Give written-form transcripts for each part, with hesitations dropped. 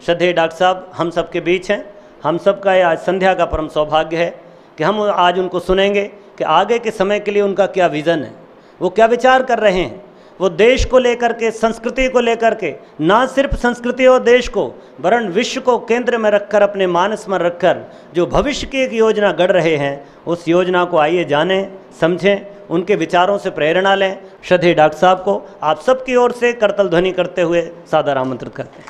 श्रद्धेय डॉक्टर साहब हम सब के बीच हैं। हम सब का आज संध्या का परम सौभाग्य है कि हम आज उनको सुनेंगे कि आगे के समय के लिए उनका क्या विज़न है, वो क्या विचार कर रहे हैं। वो देश को लेकर के, संस्कृति को लेकर के, ना सिर्फ संस्कृति और देश को वरन विश्व को केंद्र में रखकर, अपने मानस में रखकर जो भविष्य की एक योजना गढ़ रहे हैं, उस योजना को आइए जानें, समझें, उनके विचारों से प्रेरणा लें। श्रद्धेय डॉक्टर साहब को आप सबकी ओर से करतल ध्वनि करते हुए सादर आमंत्रित करते हैं।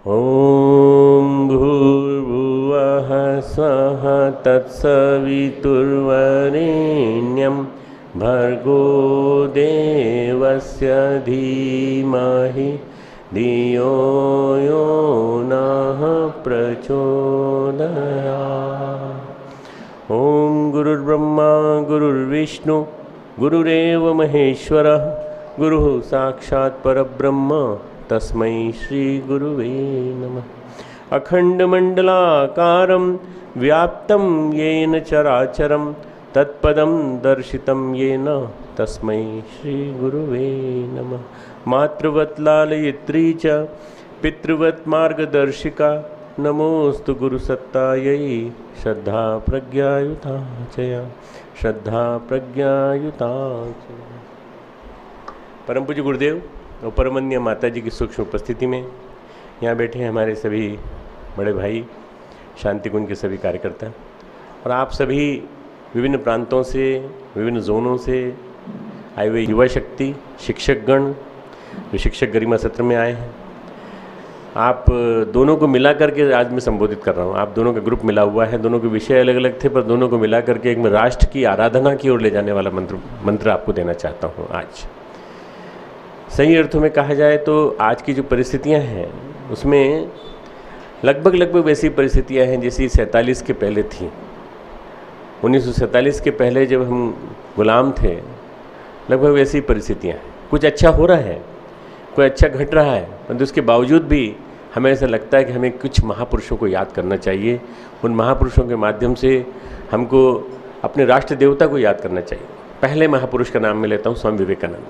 ओम भूर्भुवः स्वः तत्सवितुर्वरेण्यं भर्गो देवस्य धीमहि धियो यो नः प्रचोदयात्। ओम गुरुर्ब्रह्मा गुरुर्विष्णु गुरुरेव महेश्वरः गुरुः साक्षात् परब्रह्म तस्मै श्री गुरुवे नमः। अखंडमंडलाकारं व्याप्तं येन चराचरं तत्पदं दर्शितं येन तस्मै श्री गुरुवे नमः। मातृवत् लालयित्री च पितृवत् मार्गदर्शिका नमोस्तु गुरुसत्तायै श्रद्धा प्रज्ञायुता च या श्रद्धा प्रज्ञायुता च। परम पूज्य गुरुदेव और परमन्य माता जी की सूक्ष्म उपस्थिति में यहाँ बैठे हैं हमारे सभी बड़े भाई, शांति कुंज के सभी कार्यकर्ता और आप सभी विभिन्न प्रांतों से, विभिन्न जोनों से आए हुए युवा शक्ति, शिक्षकगण जो शिक्षक गरिमा सत्र में आए हैं। आप दोनों को मिला करके आज मैं संबोधित कर रहा हूँ। आप दोनों का ग्रुप मिला हुआ है, दोनों के विषय अलग अलग थे पर दोनों को मिला करके एक मैं राष्ट्र की आराधना की ओर ले जाने वाला मंत्र आपको देना चाहता हूँ। आज सही अर्थों में कहा जाए तो आज की जो परिस्थितियां हैं उसमें लगभग वैसी परिस्थितियां हैं जैसी 47 के पहले थी। 1947 के पहले जब हम गुलाम थे, लगभग वैसी परिस्थितियां हैं। कुछ अच्छा हो रहा है, कोई अच्छा घट रहा है, परंतु उसके बावजूद भी हमें ऐसा लगता है कि हमें कुछ महापुरुषों को याद करना चाहिए। उन महापुरुषों के माध्यम से हमको अपने राष्ट्र देवता को याद करना चाहिए। पहले महापुरुष का नाम मैं लेता हूँ, स्वामी विवेकानंद।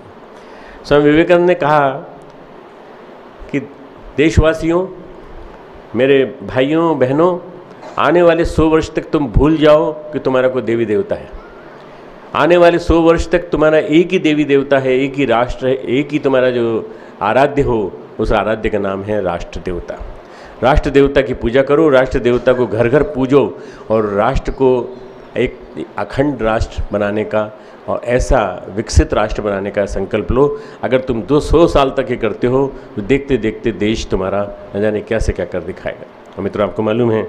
स्वामी विवेकानंद ने कहा कि देशवासियों, मेरे भाइयों बहनों, आने वाले 100 वर्ष तक तुम भूल जाओ कि तुम्हारा कोई देवी देवता है। आने वाले 100 वर्ष तक तुम्हारा एक ही देवी देवता है, एक ही राष्ट्र है, एक ही तुम्हारा जो आराध्य हो, उस आराध्य का नाम है राष्ट्र देवता। राष्ट्र देवता की पूजा करो, राष्ट्र देवता को घर घर पूजो और राष्ट्र को एक अखंड राष्ट्र बनाने का और ऐसा विकसित राष्ट्र बनाने का संकल्प लो। अगर तुम 200 साल तक ये करते हो तो देखते देखते देश तुम्हारा न जाने क्या से क्या कर दिखाएगा। और मित्रों, आपको मालूम है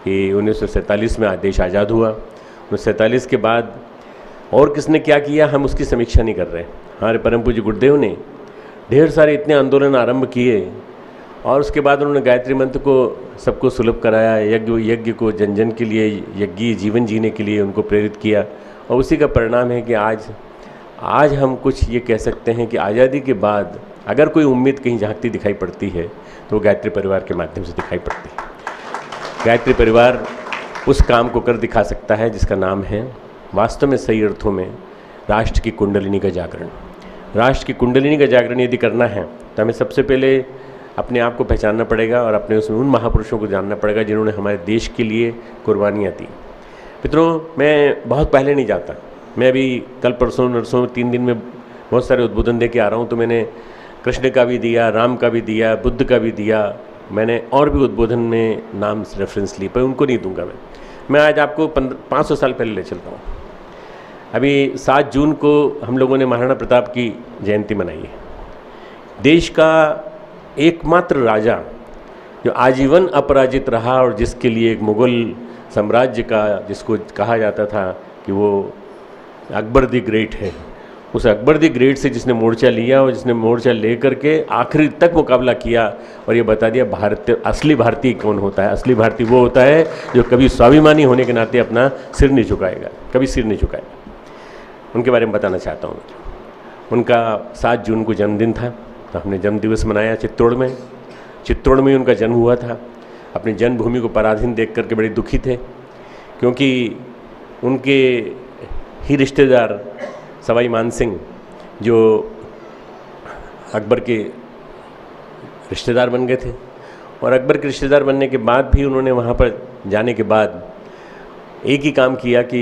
कि 1947 में देश आज़ाद हुआ। 1947 के बाद और किसने क्या किया हम उसकी समीक्षा नहीं कर रहे। हमारे परम पूज्य गुरुदेव ने ढेर सारे इतने आंदोलन आरंभ किए और उसके बाद उन्होंने गायत्री मंत्र को सबको सुलभ कराया, यज्ञ को जन जन के लिए, यज्ञीय जीवन जीने के लिए उनको प्रेरित किया। और उसी का परिणाम है कि आज हम कुछ ये कह सकते हैं कि आज़ादी के बाद अगर कोई उम्मीद कहीं झांकती दिखाई पड़ती है तो वो गायत्री परिवार के माध्यम से दिखाई पड़ती है। गायत्री परिवार उस काम को कर दिखा सकता है जिसका नाम है वास्तव में सही अर्थों में राष्ट्र की कुंडलिनी का जागरण। राष्ट्र की कुंडलिनी का जागरण यदि करना है तो हमें सबसे पहले अपने आप को पहचानना पड़ेगा और अपने उसमें उन महापुरुषों को जानना पड़ेगा जिन्होंने हमारे देश के लिए कुर्बानियाँ दी। मित्रों, मैं बहुत पहले नहीं जाता। मैं अभी कल परसों नरसों 3 दिन में बहुत सारे उद्बोधन दे के आ रहा हूँ। तो मैंने कृष्ण का भी दिया, राम का भी दिया, बुद्ध का भी दिया, मैंने और भी उद्बोधन में नाम रेफरेंस ली, पर उनको नहीं दूंगा। मैं आज आपको 500 साल पहले ले चलता हूँ। अभी 7 जून को हम लोगों ने महाराणा प्रताप की जयंती मनाई है। देश का एकमात्र राजा जो आजीवन अपराजित रहा और जिसके लिए एक मुग़ल साम्राज्य का, जिसको कहा जाता था कि वो अकबर द ग्रेट है, उस अकबर द ग्रेट से जिसने मोर्चा लिया और जिसने मोर्चा ले करके आखिरी तक मुकाबला किया और ये बता दिया असली भारतीय कौन होता है। असली भारतीय वो होता है जो कभी स्वाभिमानी होने के नाते अपना सिर नहीं झुकाएगा, कभी सिर नहीं झुकाएगा। उनके बारे में बताना चाहता हूँ। उनका 7 जून को जन्मदिन था, तो हमने जन्म दिवस मनाया चित्तौड़ में। चित्तौड़ में उनका जन्म हुआ था। अपनी जन्मभूमि को पराधीन देख करके बड़े दुखी थे, क्योंकि उनके ही रिश्तेदार सवाई मानसिंह जो अकबर के रिश्तेदार बन गए थे, और अकबर के रिश्तेदार बनने के बाद भी उन्होंने वहाँ पर जाने के बाद एक ही काम किया कि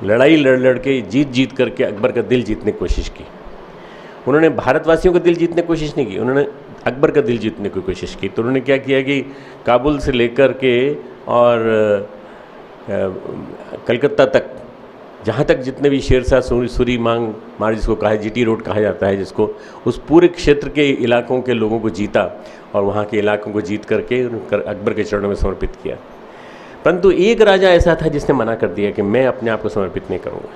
लड़ाई लड़ के जीत करके अकबर का दिल जीतने की कोशिश की। उन्होंने भारतवासियों का दिल जीतने की कोशिश नहीं की, उन्होंने अकबर का दिल जीतने की कोशिश की। तो उन्होंने क्या किया कि काबुल से लेकर के और कलकत्ता तक, जहाँ तक जितने भी शेरशाह सूरी मार्ग जिसको कहा है, जीटी रोड कहा जाता है जिसको, उस पूरे क्षेत्र के इलाकों के लोगों को जीता और वहाँ के इलाकों को जीत करके अकबर के चरणों में समर्पित किया। परंतु एक राजा ऐसा था जिसने मना कर दिया कि मैं अपने आप को समर्पित नहीं करूँगा।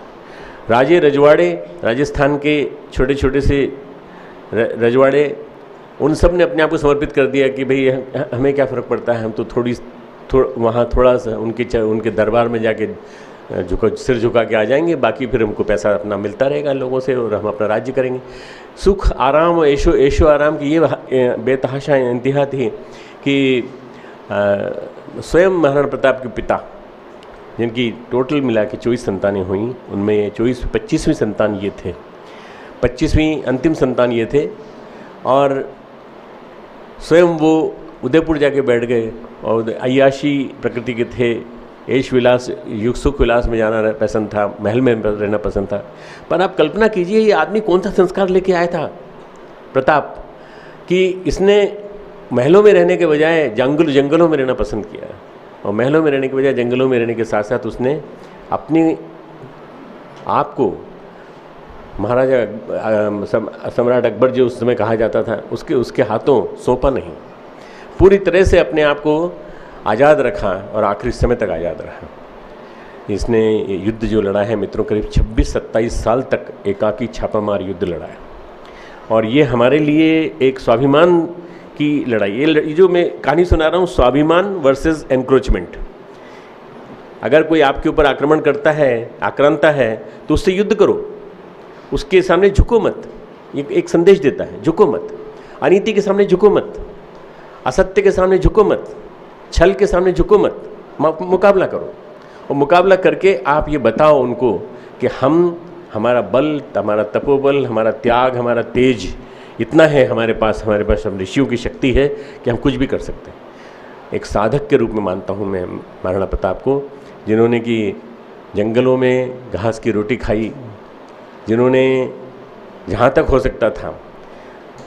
राजे रजवाड़े, राजस्थान के छोटे छोटे से रजवाड़े, उन सब ने अपने आप को समर्पित कर दिया कि भाई हमें क्या फ़र्क पड़ता है, हम तो वहाँ थोड़ा सा उनके दरबार में जाके सिर झुका के आ जाएंगे, बाकी फिर हमको पैसा अपना मिलता रहेगा लोगों से और हम अपना राज्य करेंगे। सुख आराम और ऐशो आराम की ये बेतहाशा इंतहा थी कि स्वयं महाराणा प्रताप के पिता, जिनकी टोटल मिला के 24 संतानें हुई, उनमें 25वीं संतान ये थे, 25वीं अंतिम संतान ये थे, और स्वयं वो उदयपुर जाके बैठ गए और अय्याशी प्रकृति के थे, ऐश विलास सुख विलास में जाना पसंद था, महल में रहना पसंद था। पर आप कल्पना कीजिए ये आदमी कौन सा संस्कार लेके आया था प्रताप, कि इसने महलों में रहने के बजाय जंगलों में रहना पसंद किया, और महलों में रहने के बजाय जंगलों में रहने के साथ साथ उसने अपने आप को महाराजा सम्राट अकबर जो उस समय कहा जाता था उसके हाथों सौंपा नहीं, पूरी तरह से अपने आप को आज़ाद रखा और आखिरी समय तक आज़ाद रहा। इसने युद्ध जो लड़ा है मित्रों, करीब 26-27 साल तक एकाकी छापामार युद्ध लड़ा है, और ये हमारे लिए एक स्वाभिमान की लड़ाई। ये जो मैं कहानी सुना रहा हूँ, स्वाभिमान वर्सेस एनक्रोचमेंट। अगर कोई आपके ऊपर आक्रमण करता है, आक्रांता है, तो उससे युद्ध करो, उसके सामने झुको मत। ये एक संदेश देता है, झुको मत, अनीति के सामने झुको मत, असत्य के सामने झुको मत, छल के सामने झुको मत, मुकाबला करो। और मुकाबला करके आप ये बताओ उनको कि हमारा बल, हमारा तपोबल, हमारा त्याग, हमारा तेज इतना है हमारे पास हम ऋषियों की शक्ति है कि हम कुछ भी कर सकते हैं। एक साधक के रूप में मानता हूँ मैं महाराणा प्रताप को, जिन्होंने कि जंगलों में घास की रोटी खाई, जिन्होंने जहाँ तक हो सकता था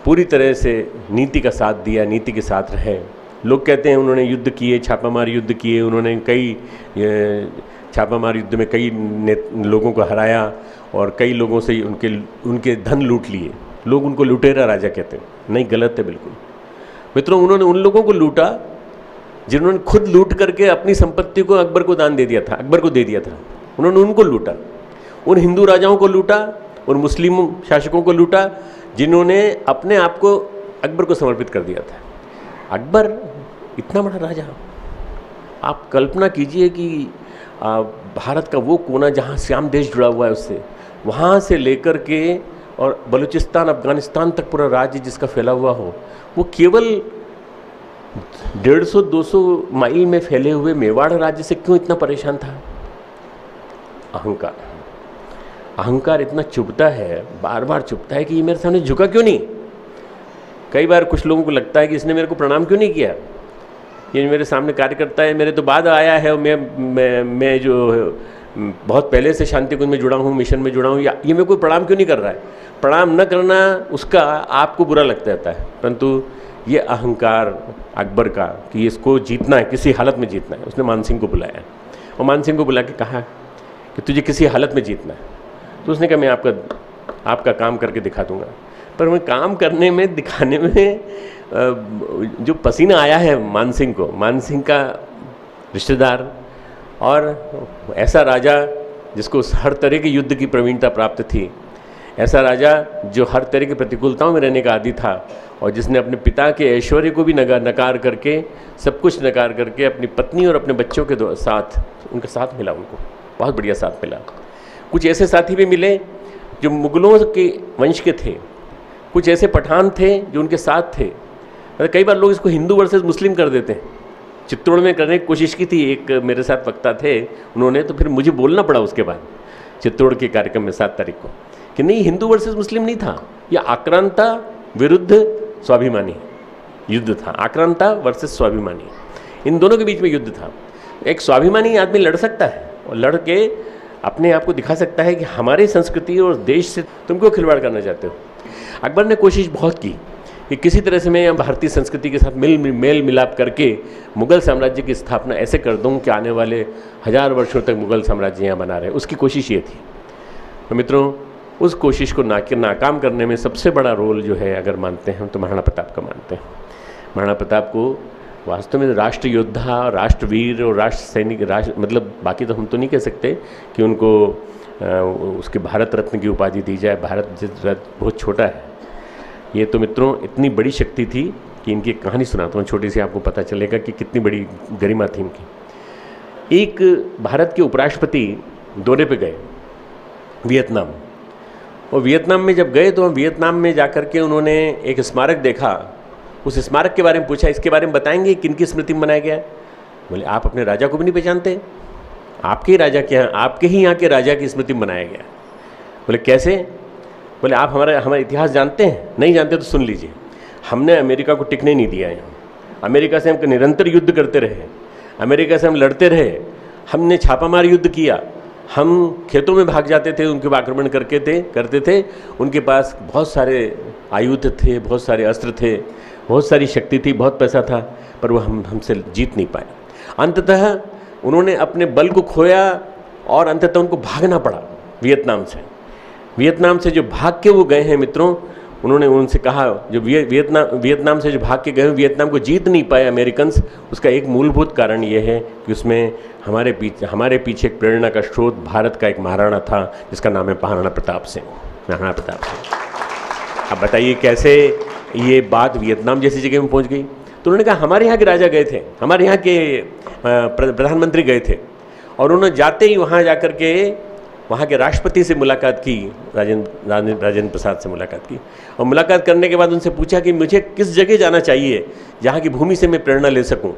पूरी तरह से नीति का साथ दिया, नीति के साथ रहे। लोग कहते हैं उन्होंने युद्ध किए, छापामार युद्ध किए, उन्होंने कई छापामार युद्ध में कई लोगों को हराया और कई लोगों से उनके धन लूट लिए। लोग उनको लुटेरा राजा कहते हैं, नहीं, गलत है बिल्कुल मित्रों। उन्होंने उन लोगों को लूटा जिन्होंने खुद लूट करके अपनी संपत्ति को अकबर को दे दिया था। उन्होंने उनको लूटा, उन हिंदू राजाओं को लूटा, उन मुस्लिम शासकों को लूटा जिन्होंने अपने आप को अकबर को समर्पित कर दिया था। अकबर इतना बड़ा राजा, आप कल्पना कीजिए कि भारत का वो कोना जहाँ श्याम देश जुड़ा हुआ है उससे, वहाँ से लेकर के और बलूचिस्तान, अफगानिस्तान तक पूरा राज्य जिसका फैला हुआ हो, वो केवल 150-200 माइल में फैले हुए मेवाड़ राज्य से क्यों इतना परेशान था? अहंकार इतना चुभता है, बार बार चुभता है कि ये मेरे सामने झुका क्यों नहीं। कई बार कुछ लोगों को लगता है कि इसने मेरे को प्रणाम क्यों नहीं किया, ये मेरे सामने कार्य करता है, मेरे तो बाद आया है, मैं जो बहुत पहले से शांति कुंज में जुड़ा हूँ, मिशन में जुड़ा हूँ, ये मेरे को प्रणाम क्यों नहीं कर रहा है। प्रणाम न करना उसका आपको बुरा लगता रहता है, परंतु ये अहंकार अकबर का कि इसको जीतना है, किसी हालत में जीतना है। उसने मान सिंह को बुलाया और मान सिंह को बुला के कहा कि तुझे किसी हालत में जीतना है। तो उसने कहा मैं आपका काम करके दिखा दूंगा। पर मैं काम करने में, दिखाने में जो पसीना आया है मान सिंह को, मान सिंह का रिश्तेदार और ऐसा राजा जिसको हर तरह के युद्ध की प्रवीणता प्राप्त थी, ऐसा राजा जो हर तरह की प्रतिकूलताओं में रहने का आदी था और जिसने अपने पिता के ऐश्वर्य को भी नकार करके, सब कुछ नकार करके अपनी पत्नी और अपने बच्चों के उनके साथ मिला, उनको बहुत बढ़िया साथ मिला। कुछ ऐसे साथी भी मिले जो मुगलों के वंश के थे, कुछ ऐसे पठान थे जो उनके साथ थे। कई बार लोग इसको हिंदू वर्सेस मुस्लिम कर देते हैं। चित्तौड़ में करने की कोशिश की थी, एक मेरे साथ वक्ता थे उन्होंने, तो फिर मुझे बोलना पड़ा उसके बाद चित्तौड़ के कार्यक्रम में 7 तारीख को कि नहीं, हिंदू वर्सेस मुस्लिम नहीं था, यह आक्रांता विरुद्ध स्वाभिमानी, युद्ध था, आक्रांता वर्सेस स्वाभिमानी, इन दोनों के बीच में युद्ध था। एक स्वाभिमानी आदमी लड़ सकता है और लड़ के अपने आप को दिखा सकता है कि हमारे संस्कृति और देश से तुम क्यों खिलवाड़ करना चाहते हो। अकबर ने कोशिश बहुत की कि किसी तरह से मैं भारतीय संस्कृति के साथ मेल मिलाप करके मुग़ल साम्राज्य की स्थापना ऐसे कर दूं कि आने वाले 1000 वर्षों तक मुग़ल साम्राज्य यहाँ बना रहे। उसकी कोशिश ये थी। तो मित्रों, उस कोशिश को नाकाम करने में सबसे बड़ा रोल जो है अगर मानते हैं तो महाराणा प्रताप का मानते हैं। महाराणा प्रताप को वास्तव में राष्ट्र योद्धा, राष्ट्रवीर और राष्ट्र सैनिक, मतलब बाकी तो हम तो नहीं कह सकते कि उनको उसके भारत रत्न की उपाधि दी जाए। भारत बहुत छोटा है। ये तो मित्रों इतनी बड़ी शक्ति थी कि इनकी कहानी सुनाता हूँ छोटी सी, आपको पता चलेगा कि कितनी बड़ी गरिमा थी इनकी। एक भारत के उपराष्ट्रपति दौरे पे गए वियतनाम, और वियतनाम में जब गए तो वियतनाम में जाकर के उन्होंने एक स्मारक देखा। उस स्मारक के बारे में पूछा, इसके बारे में बताएंगे किन की स्मृति में बनाया गया है? बोले आप अपने राजा को भी नहीं पहचानते? आपके ही राजा के यहाँ, आपके ही यहाँ के राजा की स्मृति में बनाया गया। बोले कैसे? बोले आप हमारा इतिहास जानते हैं? नहीं जानते तो सुन लीजिए। हमने अमेरिका को टिकने नहीं दिया है। अमेरिका से हम निरंतर युद्ध करते रहे, अमेरिका से हम लड़ते रहे, हमने छापामार युद्ध किया, हम खेतों में भाग जाते थे, उनके आक्रमण करते थे। उनके पास बहुत सारे आयुध थे, बहुत सारे अस्त्र थे, बहुत सारी शक्ति थी, बहुत पैसा था, पर वो हमसे जीत नहीं पाए। अंततः उन्होंने अपने बल को खोया और अंततः उनको भागना पड़ा वियतनाम से जो भाग के वो गए हैं मित्रों, उन्होंने उनसे कहा, जो वियतनाम से जो भाग के गए हैं, वियतनाम को जीत नहीं पाए अमेरिकन्स, उसका एक मूलभूत कारण ये है कि उसमें हमारे पीछे एक प्रेरणा का स्रोत भारत का एक महाराणा था जिसका नाम है महाराणा प्रताप सिंह। अब बताइए कैसे ये बात वियतनाम जैसी जगह में पहुंच गई। तो उन्होंने कहा हमारे यहाँ के राजा गए थे, हमारे यहाँ के प्रधानमंत्री गए थे, और उन्होंने जाते ही वहाँ जाकर के वहाँ के राष्ट्रपति से मुलाकात की, राजेंद्र प्रसाद से मुलाकात की, और मुलाकात करने के बाद उनसे पूछा कि मुझे किस जगह जाना चाहिए जहाँ की भूमि से मैं प्रेरणा ले सकूँ।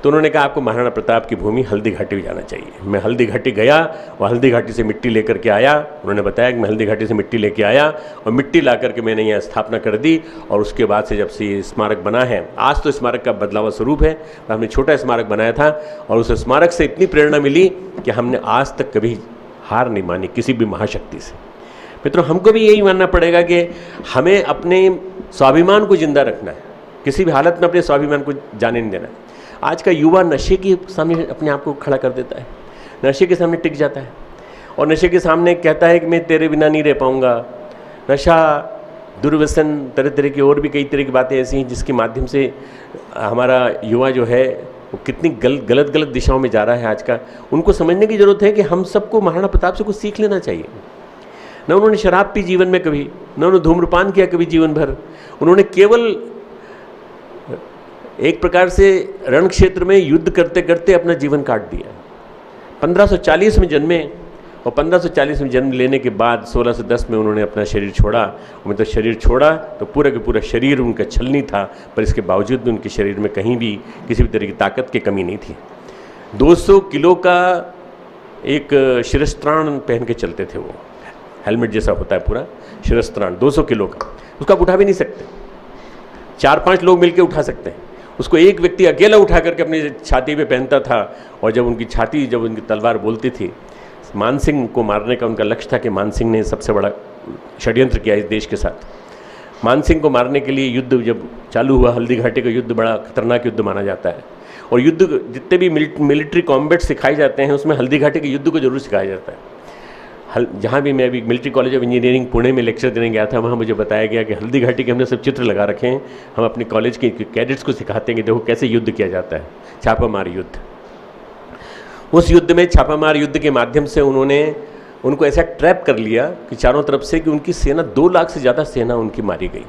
तो उन्होंने कहा आपको महाराणा प्रताप की भूमि हल्दी घाटी में जाना चाहिए। मैं हल्दी घाटी गया और हल्दी घाटी से मिट्टी लेकर के आया। उन्होंने बताया कि मैं हल्दी घाटी से मिट्टी लेके आया और मिट्टी ला करके मैंने यहाँ स्थापना कर दी, और उसके बाद से जब से ये स्मारक बना है, आज तो स्मारक का बदलावा स्वरूप है, तो हमने छोटा स्मारक बनाया था, और उस स्मारक से इतनी प्रेरणा मिली कि हमने आज तक कभी हार नहीं मानी किसी भी महाशक्ति से। मित्रों, हमको भी यही मानना पड़ेगा कि हमें अपने स्वाभिमान को जिंदा रखना है, किसी भी हालत में अपने स्वाभिमान को जाने नहीं देना है। आज का युवा नशे के सामने अपने आप को खड़ा कर देता है, नशे के सामने टिक जाता है, और नशे के सामने कहता है कि मैं तेरे बिना नहीं रह पाऊँगा। नशा, दुर्व्यसन, तरह तरह की और भी कई तरह की बातें ऐसी हैं जिसके माध्यम से हमारा युवा जो है वो कितनी गलत दिशाओं में जा रहा है आज का। उनको समझने की ज़रूरत है कि हम सबको महाराणा प्रताप से कुछ सीख लेना चाहिए। न उन्होंने शराब पी जीवन में कभी, न उन्होंने धूम्रपान किया कभी जीवन भर। उन्होंने केवल एक प्रकार से रण क्षेत्र में युद्ध करते करते अपना जीवन काट दिया। 1540 में जन्मे, और 1540 में जन्म लेने के बाद 1610 में उन्होंने अपना शरीर छोड़ा। मतलब शरीर छोड़ा तो पूरा का पूरा शरीर उनका छलनी था, पर इसके बावजूद भी उनके शरीर में कहीं भी किसी भी तरह की ताकत की कमी नहीं थी। 200 किलो का एक शिरस्त्राण पहन के चलते थे, वो हेलमेट जैसा होता है पूरा शिरस्त्राण, 200 किलो का, उसका आप उठा भी नहीं सकते, 4-5 लोग मिलकर उठा सकते हैं। उसको एक व्यक्ति अकेला उठा करके अपनी छाती पे पहनता था, और जब उनकी तलवार बोलती थी, मानसिंह को मारने का उनका लक्ष्य था कि मानसिंह ने सबसे बड़ा षड्यंत्र किया इस देश के साथ। मानसिंह को मारने के लिए युद्ध जब चालू हुआ, हल्दी घाटी का युद्ध बड़ा खतरनाक युद्ध माना जाता है, और युद्ध जितने भी मिलिट्री कॉम्बैट सिखाए जाते हैं उसमें हल्दी घाटी के युद्ध को जरूर सिखाया जाता है। जहाँ भी मैं अभी military college of engineering Pune में लेक्चर देने गया था, वहाँ मुझे बताया गया कि हल्दी घाटी के हमने सब चित्र लगा रखे हैं, हम अपने कॉलेज के कैडेट्स को सिखाते हैं कि देखो कैसे युद्ध किया जाता है, छापामार युद्ध। उस युद्ध में, छापामार युद्ध के माध्यम से उनको ऐसा ट्रैप कर लिया कि चारों तरफ से कि उनकी सेना 2 लाख से ज़्यादा सेना उनकी मारी गई,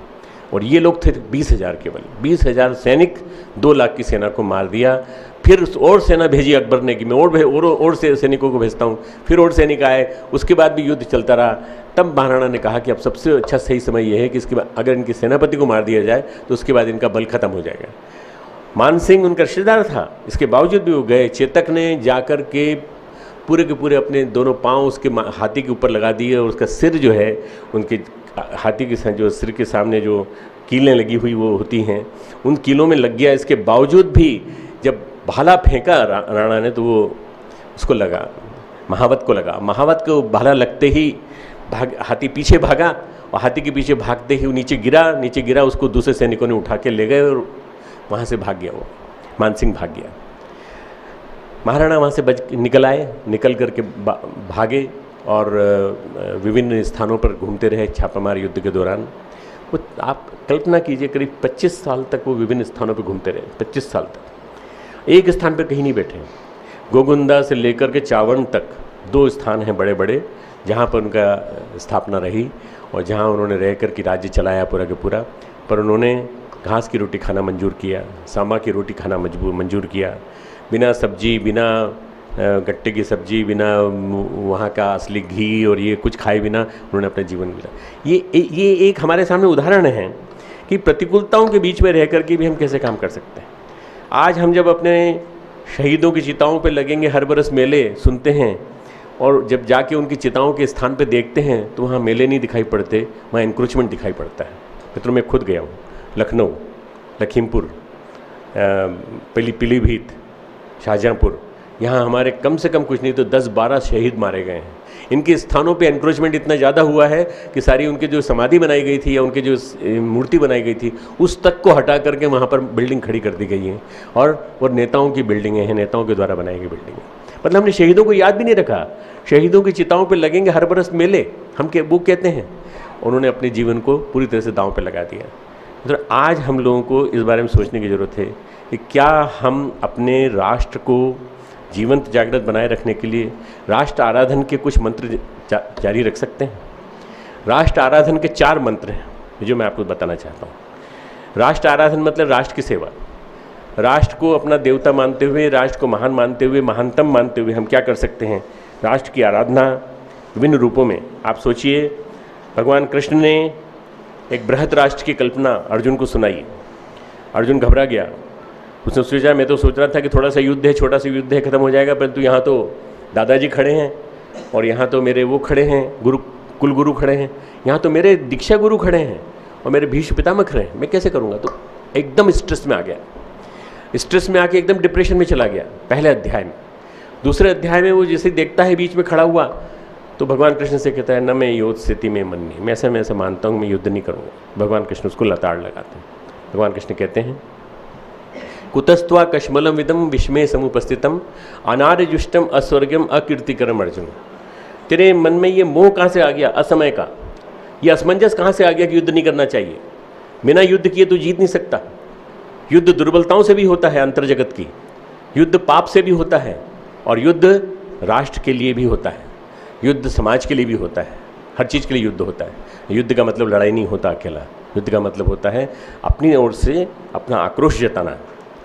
और ये लोग थे 20,000 केवल। 20,000 सैनिक 2 लाख की सेना को मार दिया। फिर और सेना भेजी अकबर ने कि मैं और सैनिकों को भेजता हूँ। फिर और सैनिक आए, उसके बाद भी युद्ध चलता रहा। तब महाराणा ने कहा कि अब सबसे अच्छा सही समय यह है कि इसके बाद अगर इनके सेनापति को मार दिया जाए तो उसके बाद इनका बल खत्म हो जाएगा। मानसिंह उनका रिश्तेदार था, इसके बावजूद भी वो गए। चेतक ने जाकर के पूरे अपने दोनों पाँव उसके हाथी के ऊपर लगा दिए, और उसका सिर जो है उनके हाथी के जो सिर के सामने जो कीलें लगी हुई वो होती हैं, उन कीलों में लग गया। इसके बावजूद भी जब भाला फेंका राणा ने तो वो उसको लगा, महावत को लगा। महावत को भाला लगते ही हाथी पीछे भागा और हाथी के पीछे भागते ही वो नीचे गिरा। उसको दूसरे सैनिकों ने उठा के ले गए और वहाँ से भाग गया वो, मानसिंह भाग गया। महाराणा वहाँ से निकल आए, निकल करके भागे और विभिन्न स्थानों पर घूमते रहे छापामार युद्ध के दौरान। वो आप कल्पना कीजिए करीब 25 साल तक वो विभिन्न स्थानों पर घूमते रहे, 25 साल तक एक स्थान पर कहीं नहीं बैठे। गोगुंदा से लेकर के चावड़ तक 2 स्थान हैं बड़े बड़े जहाँ पर उनका स्थापना रही और जहाँ उन्होंने रह कर के राज्य चलाया पूरा के पूरा। पर उन्होंने घास की रोटी खाना मंजूर किया, सांबा की रोटी खाना मंजूर किया, बिना सब्जी, बिना गट्टे की सब्जी, बिना वहाँ का असली घी और ये कुछ खाए बिना उन्होंने अपना जीवन बिताया। ये एक हमारे सामने उदाहरण है कि प्रतिकूलताओं के बीच में रह कर के भी हम कैसे काम कर सकते हैं। आज हम जब अपने शहीदों की चिताओं पे लगेंगे, हर बरस मेले सुनते हैं और जब जाके उनकी चिताओं के स्थान पे देखते हैं तो वहाँ मेले नहीं दिखाई पड़ते, वहाँ इंक्रोचमेंट दिखाई पड़ता है। मित्रों, मैं खुद गया हूँ लखनऊ, लखीमपुर, पीलीभीत, शाहजहाँपुर, यहाँ हमारे कम से कम कुछ नहीं तो 10-12 शहीद मारे गए हैं। इनके स्थानों पे एनक्रोचमेंट इतना ज़्यादा हुआ है कि सारी उनकी जो समाधि बनाई गई थी या उनकी जो मूर्ति बनाई गई थी उस तक को हटा करके वहाँ पर बिल्डिंग खड़ी कर दी गई है और वो नेताओं की बिल्डिंगें हैं, नेताओं के द्वारा बनाई गई बिल्डिंगें। मतलब हमने शहीदों को याद भी नहीं रखा। शहीदों की चिताओं पर लगेंगे हर बरस मेले, हम वो कहते हैं। उन्होंने अपने जीवन को पूरी तरह से दांव पर लगा दिया। मतलब आज हम लोगों को इस बारे में सोचने की ज़रूरत है कि क्या हम अपने राष्ट्र को जीवंत जागृत बनाए रखने के लिए राष्ट्र आराधन के कुछ मंत्र जारी रख सकते हैं। राष्ट्र आराधन के 4 मंत्र हैं जो मैं आपको बताना चाहता हूँ। राष्ट्र आराधन मतलब राष्ट्र की सेवा, राष्ट्र को अपना देवता मानते हुए, राष्ट्र को महान मानते हुए, महानतम मानते हुए हम क्या कर सकते हैं। राष्ट्र की आराधना विभिन्न रूपों में। आप सोचिए, भगवान कृष्ण ने एक बृहत राष्ट्र की कल्पना अर्जुन को सुनाई। अर्जुन घबरा गया, उसने सोचा, मैं तो सोच रहा था कि थोड़ा सा युद्ध है, छोटा सा युद्ध है, खत्म हो जाएगा, परंतु यहाँ तो दादाजी खड़े हैं और यहाँ तो मेरे वो खड़े हैं, कुलगुरु खड़े हैं, यहाँ तो मेरे दीक्षा गुरु खड़े हैं और मेरे भीष्म पितामह खड़े हैं, मैं कैसे करूँगा। तो एकदम स्ट्रेस में आ गया, स्ट्रेस में आके एकदम डिप्रेशन में चला गया। पहले अध्याय में। दूसरे अध्याय में वो जैसे देखता है बीच में खड़ा हुआ तो भगवान कृष्ण से कहता है, न मैं योद्ध स्थिति में मन नहीं, मैं ऐसा मानता हूँ मैं युद्ध नहीं करूँगा। भगवान कृष्ण उसको लताड़ लगाते हैं। भगवान कृष्ण कहते हैं, कुतस्त्वा कश्मलम विदम विस्मय समुपस्थितम अनार्यजुष्टम अस्वर्गम अकीर्तिकरम। अर्जुन, तेरे मन में ये मोह कहाँ से आ गया, असमय का, ये असमंजस कहाँ से आ गया कि युद्ध नहीं करना चाहिए। बिना युद्ध किए तो जीत नहीं सकता। युद्ध दुर्बलताओं से भी होता है, अंतर जगत की, युद्ध पाप से भी होता है और युद्ध राष्ट्र के लिए भी होता है, युद्ध समाज के लिए भी होता है, हर चीज़ के लिए युद्ध होता है। युद्ध का मतलब लड़ाई नहीं होता अकेला, युद्ध का मतलब होता है अपनी ओर से अपना आक्रोश जताना,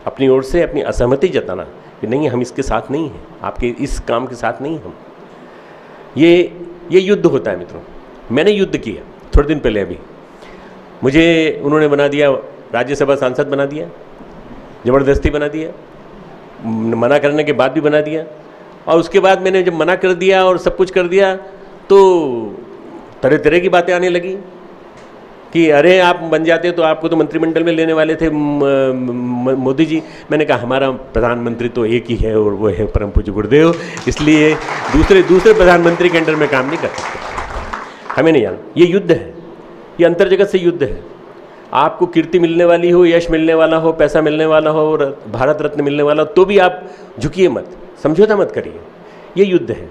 अपनी ओर से अपनी असहमति जताना कि नहीं, हम इसके साथ नहीं हैं, आपके इस काम के साथ नहीं हम। ये युद्ध होता है मित्रों। मैंने युद्ध किया थोड़े दिन पहले, अभी मुझे उन्होंने बना दिया, राज्यसभा सांसद बना दिया, ज़बरदस्ती बना दिया, मना करने के बाद भी बना दिया। और उसके बाद मैंने जब मना कर दिया और सब कुछ कर दिया तो तरह तरह की बातें आने लगी कि अरे आप बन जाते तो आपको तो मंत्रिमंडल में लेने वाले थे मोदी जी। मैंने कहा हमारा प्रधानमंत्री तो एक ही है और वो है परम पूज्य गुरुदेव, इसलिए दूसरे प्रधानमंत्री के अंडर में काम नहीं कर सकते, हमें नहीं जाना। ये युद्ध है, ये अंतर जगत से युद्ध है। आपको कीर्ति मिलने वाली हो, यश मिलने वाला हो, पैसा मिलने वाला हो और भारत रत्न मिलने वाला हो तो भी आप झुकिए मत, समझौता मत करिए, ये युद्ध है।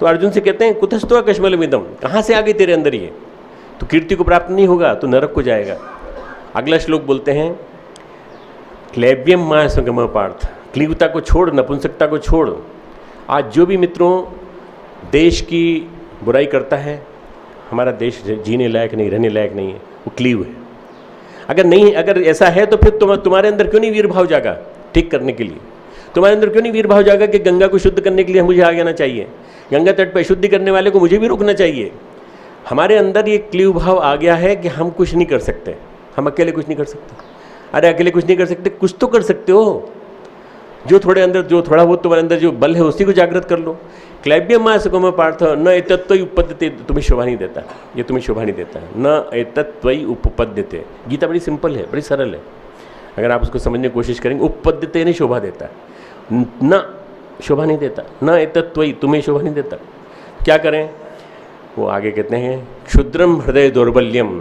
तो अर्जुन से कहते हैं, कुतस्त्वा कश्मलमिदम, कहाँ से आ गई तेरे अंदर ये, तो कीर्ति को प्राप्त नहीं होगा तो नरक को जाएगा। अगला श्लोक बोलते हैं, क्लैव्यम मां संगम पार्थ, क्लीवता को छोड़, नपुंसकता को छोड़। आज जो भी मित्रों देश की बुराई करता है, हमारा देश जीने लायक नहीं, रहने लायक नहीं है, वो क्लीव है। अगर ऐसा है तो फिर तुम्हारे अंदर क्यों नहीं वीर भाव जागा ठीक करने के लिए? तुम्हारे अंदर क्यों नहीं वीर भाव जागा कि गंगा को शुद्ध करने के लिए मुझे आगे आना चाहिए, गंगा तट पर शुद्धि करने वाले को मुझे भी रोकना चाहिए। हमारे अंदर ये क्लीव भाव आ गया है कि हम कुछ नहीं कर सकते, हम अकेले कुछ नहीं कर सकते। अरे अकेले कुछ नहीं कर सकते, कुछ तो कर सकते हो। जो थोड़ा बहुत तुम्हारे अंदर जो बल है उसी को जागृत कर लो। क्लैब्यम मासकोम पार्थ न एतत्त्वयि उपपद्यते, तुम्हें शोभा नहीं देता, ये तुम्हें शोभा नहीं देता। न एतत्त्वयि उपपद्यते, गीता बड़ी सिंपल है, बड़ी सरल है, अगर आप उसको समझने की कोशिश करेंगे। उपपद्यते नहीं शोभा देता, न शोभा नहीं देता, न एतत्त्वयि तुम्हें शोभा नहीं देता। क्या करें? वो आगे कहते हैं क्षुद्रम हृदय दौर्बल्यम,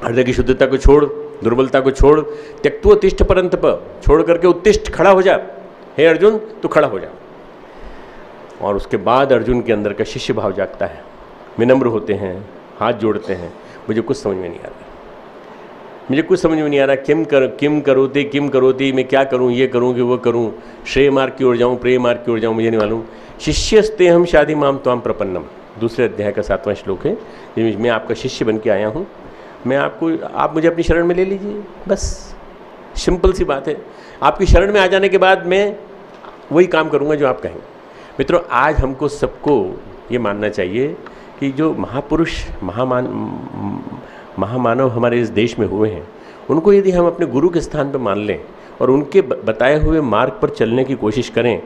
हृदय की शुद्धता को छोड़, दुर्बलता को छोड़, त्यक्त्वोत्तिष्ठ परंतप, छोड़ करके उत्तिष्ठ, खड़ा हो जा, हे अर्जुन तू खड़ा हो जा। और उसके बाद अर्जुन के अंदर का शिष्य भाव जागता है, विनम्र होते हैं, हाथ जोड़ते हैं। मुझे कुछ समझ में नहीं आ रहा, मुझे कुछ समझ में नहीं आ रहा, किम करोति, मैं क्या करूं, ये करूं कि वो करूं, श्रेय मार्ग की ओर जाऊं, प्रेय मार्ग की ओर जाऊं, मुझे नहीं मालूम। शिष्यस्ते हम शादी माम त्वाम प्रपन्नम, दूसरे अध्याय का 7वां श्लोक है। मैं आपका शिष्य बन के आया हूँ, मैं आपको, आप मुझे अपनी शरण में ले लीजिए, बस सिंपल सी बात है। आपकी शरण में आ जाने के बाद मैं वही काम करूँगा जो आप कहेंगे। मित्रों, आज हमको सबको ये मानना चाहिए कि जो महापुरुष महामानव हमारे इस देश में हुए हैं, उनको यदि हम अपने गुरु के स्थान पर मान लें और उनके बताए हुए मार्ग पर चलने की कोशिश करें,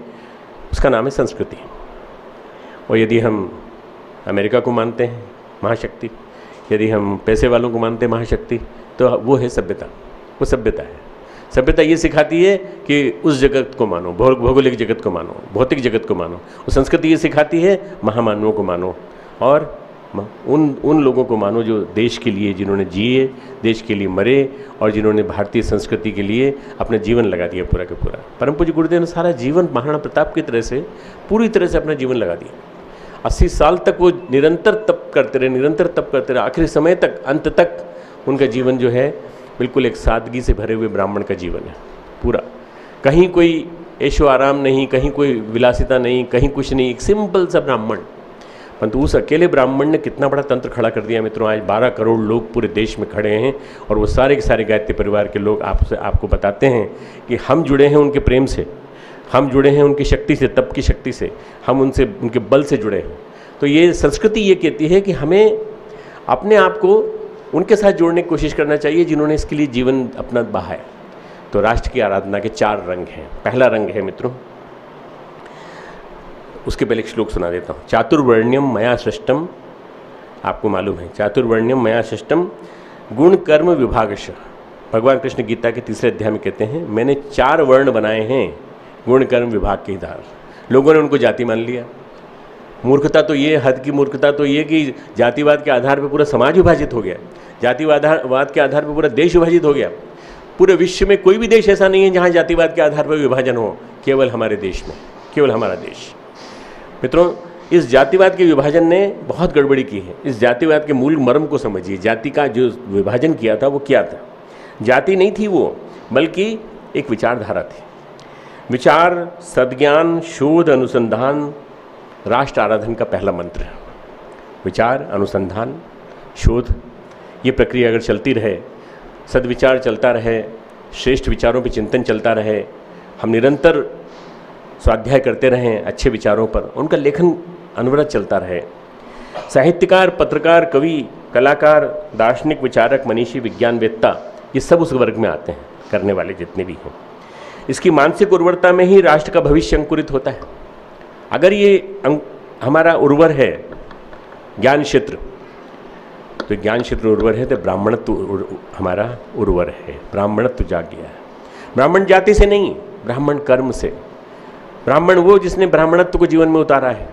उसका नाम है संस्कृति। और यदि हम अमेरिका को मानते हैं महाशक्ति, यदि हम पैसे वालों को मानते हैं महाशक्ति, तो वो है सभ्यता, वो सभ्यता है। सभ्यता ये सिखाती है कि उस जगत को मानो, भौगोलिक जगत को मानो, भौतिक जगत को मानो। और संस्कृति ये सिखाती है महामानवों को मानो और उन लोगों को मानो जो देश के लिए, जिन्होंने जिए, देश के लिए मरे और जिन्होंने भारतीय संस्कृति के लिए अपना जीवन लगा दिया पूरा का पूरा। परम पूज्य गुरुदेव ने सारा जीवन महाराणा प्रताप की तरह से पूरी तरह से अपना जीवन लगा दिया। 80 साल तक वो निरंतर तप करते रहे, आखिरी समय तक, अंत तक उनका जीवन जो है बिल्कुल एक सादगी से भरे हुए ब्राह्मण का जीवन है पूरा। कहीं कोई ऐशो आराम नहीं, कहीं कोई विलासिता नहीं, कहीं कुछ नहीं, एक सिंपल सा ब्राह्मण। परंतु उस अकेले ब्राह्मण ने कितना बड़ा तंत्र खड़ा कर दिया मित्रों। आज 12 करोड़ लोग पूरे देश में खड़े हैं और वो सारे के सारे गायत्री परिवार के लोग आपको बताते हैं कि हम जुड़े हैं उनके प्रेम से, हम जुड़े हैं उनकी शक्ति से, तप की शक्ति से, हम उनके बल से जुड़े हैं। तो ये संस्कृति ये कहती है कि हमें अपने आप को उनके साथ जोड़ने की कोशिश करना चाहिए जिन्होंने इसके लिए जीवन अपना बहाया। तो राष्ट्र की आराधना के 4 रंग हैं। पहला रंग है मित्रों, उसके पहले एक श्लोक सुना देता हूँ। चातुर्वर्ण्यम मया सृष्टम, आपको मालूम है चातुर्वर्ण्यम मया सृष्टम गुण कर्म विभागश। भगवान कृष्ण गीता के 3रे अध्याय में कहते हैं मैंने 4 वर्ण बनाए हैं गुण कर्म विभाग के आधार। लोगों ने उनको जाति मान लिया। मूर्खता तो ये, हद की मूर्खता तो ये कि जातिवाद के आधार पर पूरा समाज विभाजित हो गया, जातिवाद के आधार पर पूरा देश विभाजित हो गया। पूरे विश्व में कोई भी देश ऐसा नहीं है जहाँ जातिवाद के आधार पर विभाजन हो, केवल हमारे देश में, केवल हमारा देश। मित्रों, इस जातिवाद के विभाजन ने बहुत गड़बड़ी की है। इस जातिवाद के मूल मर्म को समझिए। जाति का जो विभाजन किया था वो क्या था? जाति नहीं थी वो, बल्कि एक विचारधारा थी। विचार, सद्ज्ञान, शोध, अनुसंधान राष्ट्र आराधन का पहला मंत्र है। विचार, अनुसंधान, शोध, ये प्रक्रिया अगर चलती रहे, सद्विचार चलता रहे, श्रेष्ठ विचारों पर चिंतन चलता रहे, हम निरंतर स्वाध्याय करते रहें अच्छे विचारों पर, उनका लेखन अनवरत चलता रहे। साहित्यकार, पत्रकार, कवि, कलाकार, दार्शनिक, विचारक, मनीषी, विज्ञानवेत्ता, ये सब उस वर्ग में आते हैं, करने वाले जितने भी हैं। इसकी मानसिक उर्वरता में ही राष्ट्र का भविष्य अंकुरित होता है। अगर ये हमारा उर्वर है ज्ञान क्षेत्र, तो ज्ञान क्षेत्र उर्वर है तो ब्राह्मणत्व हमारा उर्वर है। ब्राह्मणत्व जाग गया है। ब्राह्मण जाति से नहीं, ब्राह्मण कर्म से। ब्राह्मण वो जिसने ब्राह्मणत्व को जीवन में उतारा है।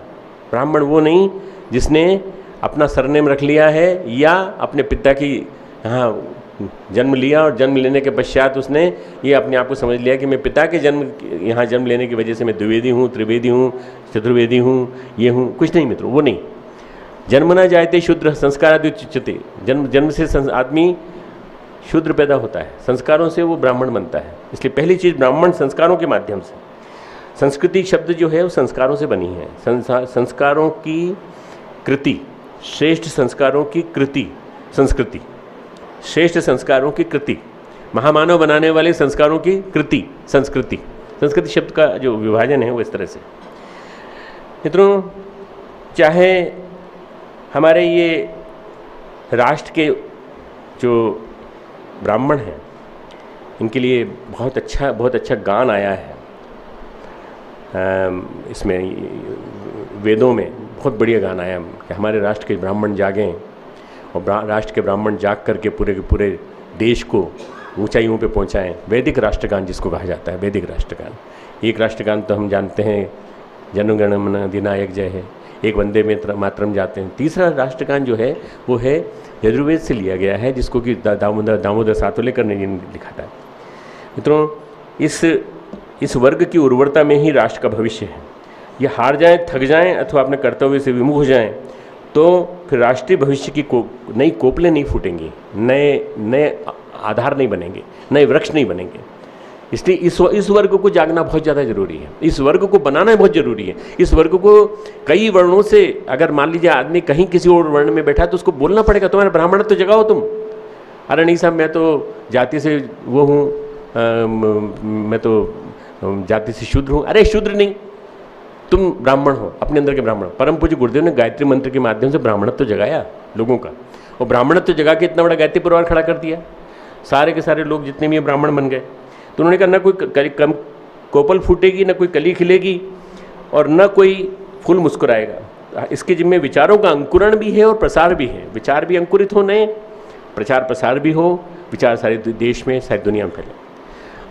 ब्राह्मण वो नहीं जिसने अपना सरनेम रख लिया है या अपने पिता की यहाँ जन्म लिया और जन्म लेने के पश्चात उसने ये अपने आप को समझ लिया कि मैं पिता के यहाँ जन्म लेने की वजह से मैं द्विवेदी हूँ, त्रिवेदी हूँ, चतुर्वेदी हूँ, ये हूँ। कुछ नहीं मित्रों, वो नहीं। जन्म न जायते शूद्र संस्काराद्युच्यते। जन्म से आदमी शूद्र पैदा होता है, संस्कारों से वो ब्राह्मण बनता है। इसलिए पहली चीज़ ब्राह्मण संस्कारों के माध्यम से। संस्कृति शब्द जो है वो संस्कारों से बनी है। संस्कारों की कृति, श्रेष्ठ संस्कारों की कृति संस्कृति, श्रेष्ठ संस्कारों की कृति, महामानव बनाने वाले संस्कारों की कृति संस्कृति। संस्कृति शब्द का जो विभाजन है वो इस तरह से। मित्रों, चाहे हमारे ये राष्ट्र के जो ब्राह्मण हैं, इनके लिए बहुत अच्छा गान आया है। इसमें वेदों में बहुत बढ़िया गाना है कि हमारे राष्ट्र के ब्राह्मण जागें, और राष्ट्र के ब्राह्मण जाग करके पूरे के पूरे देश को ऊंचाइयों पे पहुंचाएं। वैदिक राष्ट्रगान जिसको कहा जाता है, वैदिक राष्ट्रगान। एक राष्ट्रगान तो हम जानते हैं, जनगण मन अधिनायक जय है, एक वंदे मातरम जाते हैं। तीसरा राष्ट्रगान जो है वो है यजुर्वेद से लिया गया है, जिसको कि दामोदर सातोलेकर ने लिखा था। मित्रों, इस वर्ग की उर्वरता में ही राष्ट्र का भविष्य है। ये हार जाएं, थक जाएं अथवा अपने कर्तव्य से विमुख हो जाएं तो फिर राष्ट्रीय भविष्य की नई कोपलें नहीं फूटेंगी, नए आधार नहीं बनेंगे, नए वृक्ष नहीं बनेंगे। इसलिए इस वर्ग को जागना बहुत ज़्यादा जरूरी है, इस वर्ग को बनाना बहुत जरूरी है। इस वर्ग को कई वर्णों से, अगर मान लीजिए आदमी कहीं किसी और वर्ण में बैठा तो उसको बोलना पड़ेगा, तुम्हारा ब्राह्मण तो जगाओ तुम। अरे नहीं साहब, मैं तो जाति से वो हूँ, मैं तो जाति से शूद्र हूँ। अरे शूद्र नहीं, तुम ब्राह्मण हो, अपने अंदर के ब्राह्मण। परम पूज्य गुरुदेव ने गायत्री मंत्र के माध्यम से ब्राह्मणत्व जगाया लोगों का, और ब्राह्मणत्व जगा के इतना बड़ा गायत्री परिवार खड़ा कर दिया। सारे के सारे लोग जितने भी ब्राह्मण बन गए। तो उन्होंने कहा ना कोई कम कोपल फूटेगी, ना कोई कली खिलेगी, और ना कोई फूल मुस्कुराएगा। इसके जिम्मे विचारों का अंकुरण भी है और प्रसार भी है। विचार भी अंकुरित हो, नए प्रचार प्रसार भी हो, विचार सारे देश में, सारी दुनिया में फैले।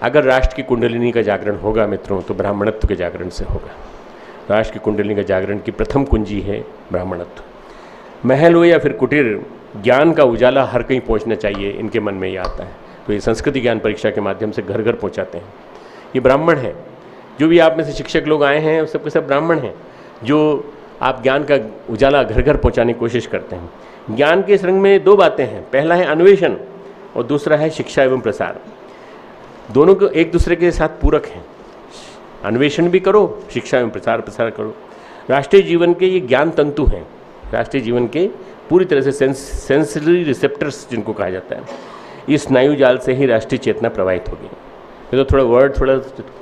अगर राष्ट्र की कुंडलिनी का जागरण होगा मित्रों, तो ब्राह्मणत्व के जागरण से होगा। राष्ट्र की कुंडलिनी का जागरण की प्रथम कुंजी है ब्राह्मणत्व। महल हो या फिर कुटीर, ज्ञान का उजाला हर कहीं पहुंचना चाहिए, इनके मन में ये आता है। तो ये संस्कृति ज्ञान परीक्षा के माध्यम से घर घर पहुंचाते हैं। ये ब्राह्मण है, जो भी आप में से शिक्षक लोग आए हैं सब के सब ब्राह्मण हैं, जो आप ज्ञान का उजाला घर घर पहुंचाने की कोशिश करते हैं। ज्ञान के इस रंग में दो बातें हैं, पहला है अन्वेषण और दूसरा है शिक्षा एवं प्रसार। दोनों को एक दूसरे के साथ पूरक हैं। अन्वेषण भी करो, शिक्षा एवं प्रसार करो। राष्ट्रीय जीवन के ये ज्ञान तंतु हैं, राष्ट्रीय जीवन के पूरी तरह से सेंसरी रिसेप्टर्स जिनको कहा जाता है। इस स्नायु जाल से ही राष्ट्रीय चेतना प्रवाहित होगी। मैं तो थोड़ा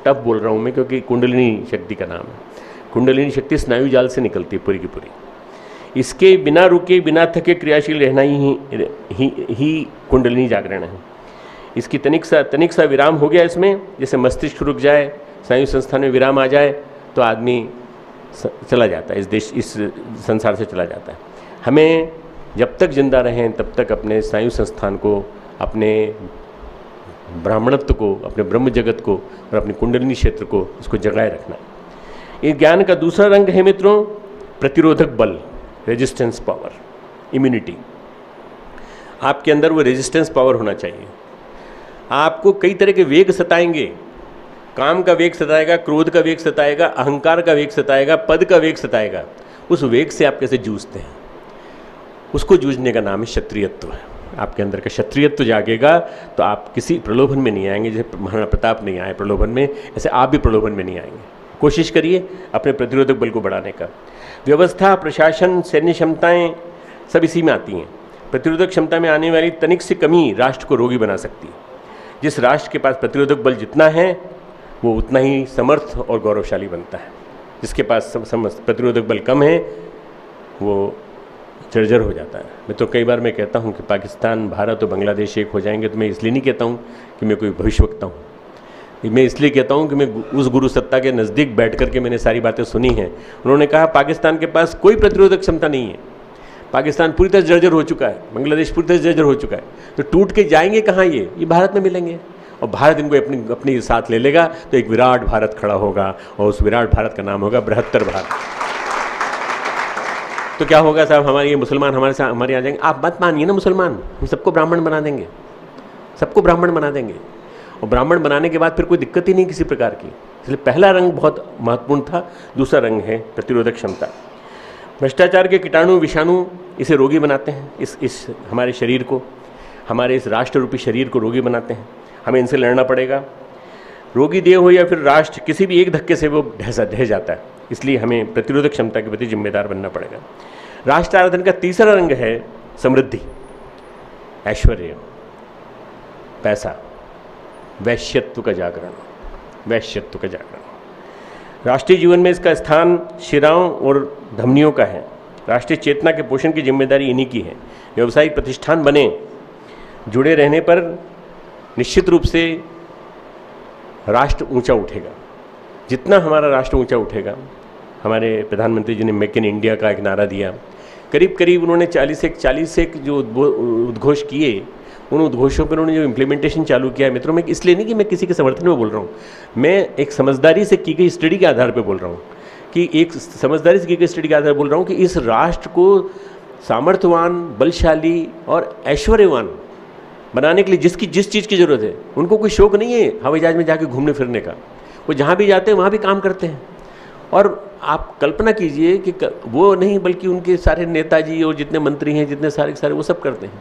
टफ बोल रहा हूँ मैं, क्योंकि कुंडलिनी शक्ति का नाम है। कुंडलिनी शक्ति स्नायु जाल से निकलती है पूरी की पूरी। इसके बिना रुके, बिना थके क्रियाशील रहना ही कुंडलिनी जागरण है। इसकी तनिक सा विराम हो गया इसमें, जैसे मस्तिष्क रुक जाए, स्नायु संस्थान में विराम आ जाए तो आदमी चला जाता है, इस संसार से चला जाता है। हमें जब तक जिंदा रहें तब तक अपने स्नायु संस्थान को, अपने ब्राह्मणत्व को, अपने ब्रह्म जगत को और अपने कुंडलिनी क्षेत्र को, इसको जगाए रखना। इस ज्ञान का दूसरा रंग है मित्रों प्रतिरोधक बल, रेजिस्टेंस पावर, इम्यूनिटी। आपके अंदर वो रेजिस्टेंस पावर होना चाहिए। आपको कई तरह के वेग सताएंगे, काम का वेग सताएगा, क्रोध का वेग सताएगा, अहंकार का वेग सताएगा, पद का वेग सताएगा। उस वेग से आप कैसे जूझते हैं, उसको जूझने का नाम है क्षत्रियत्व। आपके अंदर का क्षत्रियत्व जागेगा तो आप किसी प्रलोभन में नहीं आएंगे। जैसे महाराणा प्रताप नहीं आए प्रलोभन में, ऐसे आप भी प्रलोभन में नहीं आएंगे। कोशिश करिए अपने प्रतिरोधक बल को बढ़ाने का। व्यवस्था, प्रशासन, सैन्य क्षमताएं सब इसी में आती हैं। प्रतिरोधक क्षमता में आने वाली तनिक सी कमी राष्ट्र को रोगी बना सकती है। जिस राष्ट्र के पास प्रतिरोधक बल जितना है वो उतना ही समर्थ और गौरवशाली बनता है। जिसके पास प्रतिरोधक बल कम है वो जर्जर हो जाता है। मैं तो कई बार मैं कहता हूँ कि पाकिस्तान, भारत और बांग्लादेश एक हो जाएंगे, तो मैं इसलिए नहीं कहता हूँ कि मैं कोई भविष्यवक्ता हूँ। मैं इसलिए कहता हूँ कि मैं उस गुरु सत्ता के नज़दीक बैठ कर के मैंने सारी बातें सुनी हैं। उन्होंने कहा पाकिस्तान के पास कोई प्रतिरोधक क्षमता नहीं है, पाकिस्तान पूरी तरह जर्जर हो चुका है, बांग्लादेश पूरी तरह जर्जर हो चुका है। तो टूट के जाएंगे कहाँ ये भारत में मिलेंगे, और भारत इनको अपने साथ ले लेगा तो एक विराट भारत खड़ा होगा, और उस विराट भारत का नाम होगा बृहत्तर भारत। तो क्या होगा साहब, हमारे ये मुसलमान हमारे यहाँ जाएंगे। आप मत मानिए ना मुसलमान, हम सबको ब्राह्मण बना देंगे, सबको ब्राह्मण बना देंगे। और ब्राह्मण बनाने के बाद फिर कोई दिक्कत ही नहीं किसी प्रकार की। इसलिए पहला रंग बहुत महत्वपूर्ण था। दूसरा रंग है प्रतिरोधक क्षमता। भ्रष्टाचार के कीटाणु, विषाणु इसे रोगी बनाते हैं। इस हमारे शरीर को, हमारे इस राष्ट्र रूपी शरीर को रोगी बनाते हैं। हमें इनसे लड़ना पड़ेगा। रोगी देह हो या फिर राष्ट्र, किसी भी एक धक्के से वो ढह जाता है। इसलिए हमें प्रतिरोधक क्षमता के प्रति जिम्मेदार बनना पड़ेगा। राष्ट्र आराधन का तीसरा रंग है समृद्धि, ऐश्वर्य, पैसा, वैश्यत्व का जागरण, वैश्यत्व का जागरण। राष्ट्रीय जीवन में इसका स्थान शिराओं और धमनियों का है। राष्ट्रीय चेतना के पोषण की जिम्मेदारी इन्हीं की है। व्यावसायिक प्रतिष्ठान बने, जुड़े रहने पर निश्चित रूप से राष्ट्र ऊंचा उठेगा। जितना हमारा राष्ट्र ऊंचा उठेगा, हमारे प्रधानमंत्री जी ने मेक इन इंडिया का एक नारा दिया। करीब करीब उन्होंने 40 एक जो उद्घोष किए, उन उद्घोषों पर उन्होंने जो इम्प्लीमेंटेशन चालू किया है मित्रों, मैं इसलिए नहीं कि मैं किसी के समर्थन में बोल रहा हूँ, मैं एक समझदारी से की गई स्टडी के आधार पर बोल रहा हूँ, कि एक समझदारी से की गई स्टडी के आधार पर बोल रहा हूँ कि इस राष्ट्र को सामर्थ्यवान, बलशाली और ऐश्वर्यवान बनाने के लिए जिस चीज़ की ज़रूरत है, उनको कोई शौक नहीं है हवाई जहाज में जाके घूमने फिरने का। वो जहाँ भी जाते हैं वहाँ भी काम करते हैं। और आप कल्पना कीजिए कि वो नहीं, बल्कि उनके सारे नेताजी और जितने मंत्री हैं, जितने सारे वो सब करते हैं।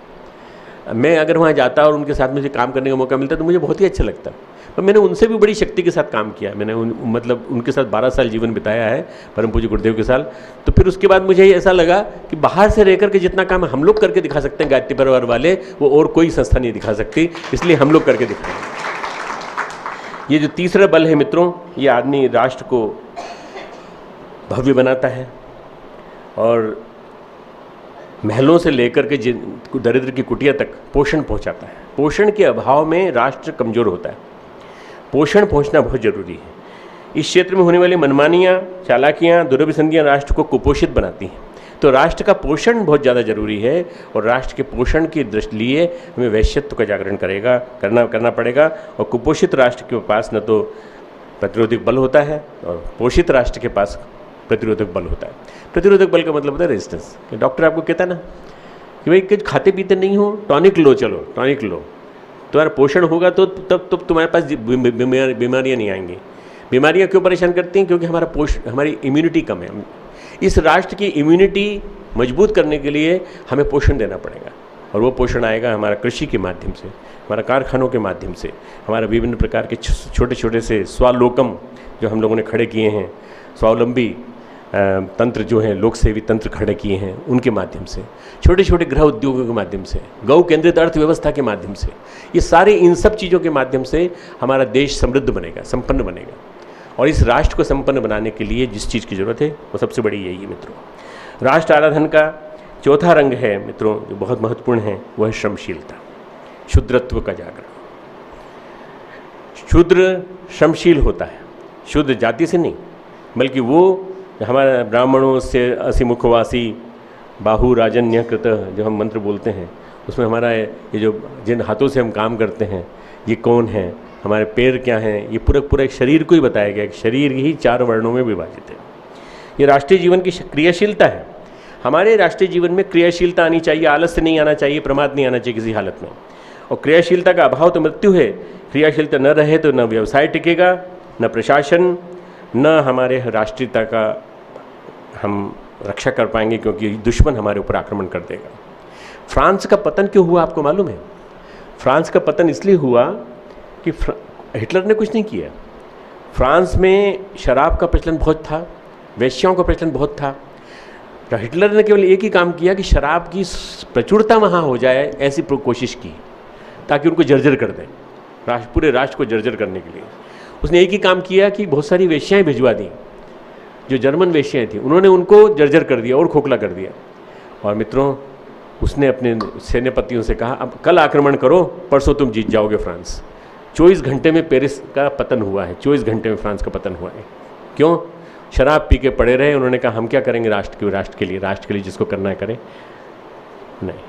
मैं अगर वहाँ जाता और उनके साथ मुझे काम करने का मौका मिलता तो मुझे बहुत ही अच्छा लगता। पर मैंने उनसे भी बड़ी शक्ति के साथ काम किया। मैंने मतलब उनके साथ 12 साल जीवन बिताया है, परम पूज्य गुरुदेव के साथ। तो फिर उसके बाद मुझे ऐसा लगा कि बाहर से रह करके जितना काम हम लोग करके दिखा सकते हैं गायत्री परिवार वाले, वो और कोई संस्था नहीं दिखा सकती, इसलिए हम लोग करके दिखाएंगे। ये जो तीसरा बल है मित्रों, ये आदमी राष्ट्र को भव्य बनाता है और महलों से लेकर के दरिद्र की कुटिया तक पोषण पहुंचाता है। पोषण के अभाव में राष्ट्र कमज़ोर होता है। पोषण पहुंचना बहुत जरूरी है। इस क्षेत्र में होने वाली मनमानियाँ, चालाकियाँ, दुर्व्यसंधियाँ राष्ट्र को कुपोषित बनाती हैं। तो राष्ट्र का पोषण बहुत ज़्यादा जरूरी है और राष्ट्र के पोषण की दृष्टि लिए हमें वैश्यत्व का जागरण करना पड़ेगा। और कुपोषित राष्ट्र के पास न तो प्रतिरोधक बल होता है और पोषित राष्ट्र के पास प्रतिरोधक बल होता है। प्रतिरोधक बल का मतलब होता है रेजिस्टेंस। डॉक्टर आपको कहता है ना कि भाई कुछ खाते पीते नहीं हो, टॉनिक लो, चलो टॉनिक लो, तुम्हारा पोषण होगा तो तब तुम्हारे पास बीमारियाँ नहीं आएंगी। बीमारियाँ क्यों परेशान करती हैं? क्योंकि हमारी इम्यूनिटी कम है। इस राष्ट्र की इम्यूनिटी मजबूत करने के लिए हमें पोषण देना पड़ेगा और वो पोषण आएगा हमारा कृषि के माध्यम से, हमारा कारखानों के माध्यम से, हमारा विभिन्न प्रकार के छोटे छोटे से स्वावलोकम जो हम लोगों ने खड़े किए हैं, स्वावलंबी तंत्र जो हैं, लोक सेवी तंत्र खड़े किए हैं, उनके माध्यम से, छोटे छोटे गृह उद्योगों के माध्यम से, गौ केंद्रित अर्थव्यवस्था के माध्यम से, ये सारे इन सब चीज़ों के माध्यम से हमारा देश समृद्ध बनेगा, संपन्न बनेगा। और इस राष्ट्र को संपन्न बनाने के लिए जिस चीज़ की ज़रूरत है वो सबसे बड़ी यही है मित्रों। राष्ट्र आराधन का चौथा रंग है मित्रों, जो बहुत महत्वपूर्ण है, वह है श्रमशीलता, शूद्रत्व का जागरण। शूद्र श्रमशील होता है, शूद्र जाति से नहीं, बल्कि वो हमारा ब्राह्मणों से असिमुखवासी बाहु राजन्य कृत जो हम मंत्र बोलते हैं, उसमें हमारा ये जो जिन हाथों से हम काम करते हैं ये कौन है, हमारे पैर क्या हैं, ये पूरा एक शरीर को ही बताया गया। शरीर ही 4 वर्णों में विभाजित है। ये राष्ट्रीय जीवन की क्रियाशीलता है। हमारे राष्ट्रीय जीवन में क्रियाशीलता आनी चाहिए, आलस्य नहीं आना चाहिए, प्रमाद नहीं आना चाहिए किसी हालत में। और क्रियाशीलता का अभाव तो मृत्यु है। क्रियाशीलता न रहे तो न व्यवसाय टिकेगा, न प्रशासन, न हमारे राष्ट्रीयता का हम रक्षा कर पाएंगे, क्योंकि दुश्मन हमारे ऊपर आक्रमण कर देगा। फ्रांस का पतन क्यों हुआ आपको मालूम है? फ्रांस का पतन इसलिए हुआ कि हिटलर ने कुछ नहीं किया। फ्रांस में शराब का प्रचलन बहुत था, वेश्याओं का प्रचलन बहुत था। तो हिटलर ने केवल एक ही काम किया कि शराब की प्रचुरता वहाँ हो जाए, ऐसी कोशिश की ताकि उनको जर्जर कर दें, पूरे राष्ट्र को जर्जर करने के लिए। उसने एक ही काम किया कि बहुत सारी वेश्याएं भिजवा दी, जो जर्मन वेश्याएं थी, उन्होंने उनको जर्जर कर दिया और खोखला कर दिया। और मित्रों, उसने अपने सेनापतियों से कहा, अब कल आक्रमण करो, परसों तुम जीत जाओगे फ्रांस। 24 घंटे में पेरिस का पतन हुआ है, 24 घंटे में फ्रांस का पतन हुआ है। क्यों? शराब पी के पड़े रहे। उन्होंने कहा हम क्या करेंगे राष्ट्र के लिए जिसको करना है करें। नहीं,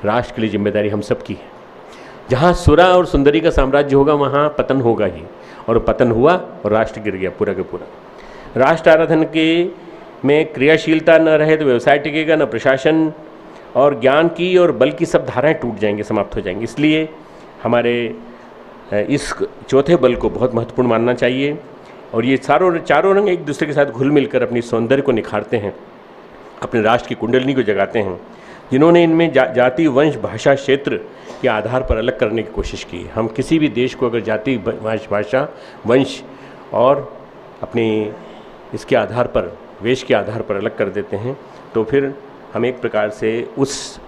राष्ट्र के लिए जिम्मेदारी हम सब की है। जहाँ सुरा और सुंदरी का साम्राज्य होगा वहाँ पतन होगा ही, और पतन हुआ और राष्ट्र गिर गया पूरा का पूरा। राष्ट्र आराधन के में क्रियाशीलता न रहे तो व्यवसाय टिकेगा, न प्रशासन, और ज्ञान की और बल की सब धाराएं टूट जाएंगी, समाप्त हो जाएंगी। इसलिए हमारे इस चौथे बल को बहुत महत्वपूर्ण मानना चाहिए। और ये चारों रंग एक दूसरे के साथ घुल मिलकर अपनी सौंदर्य को निखारते हैं, अपने राष्ट्र की कुंडलिनी को जगाते हैं। जिन्होंने इनमें जाति, वंश, भाषा, क्षेत्र के आधार पर अलग करने की कोशिश की। हम किसी भी देश को अगर जाति, भाषा, वंश और अपनी इसके आधार पर, वेश के आधार पर अलग कर देते हैं, तो फिर हम एक प्रकार से उस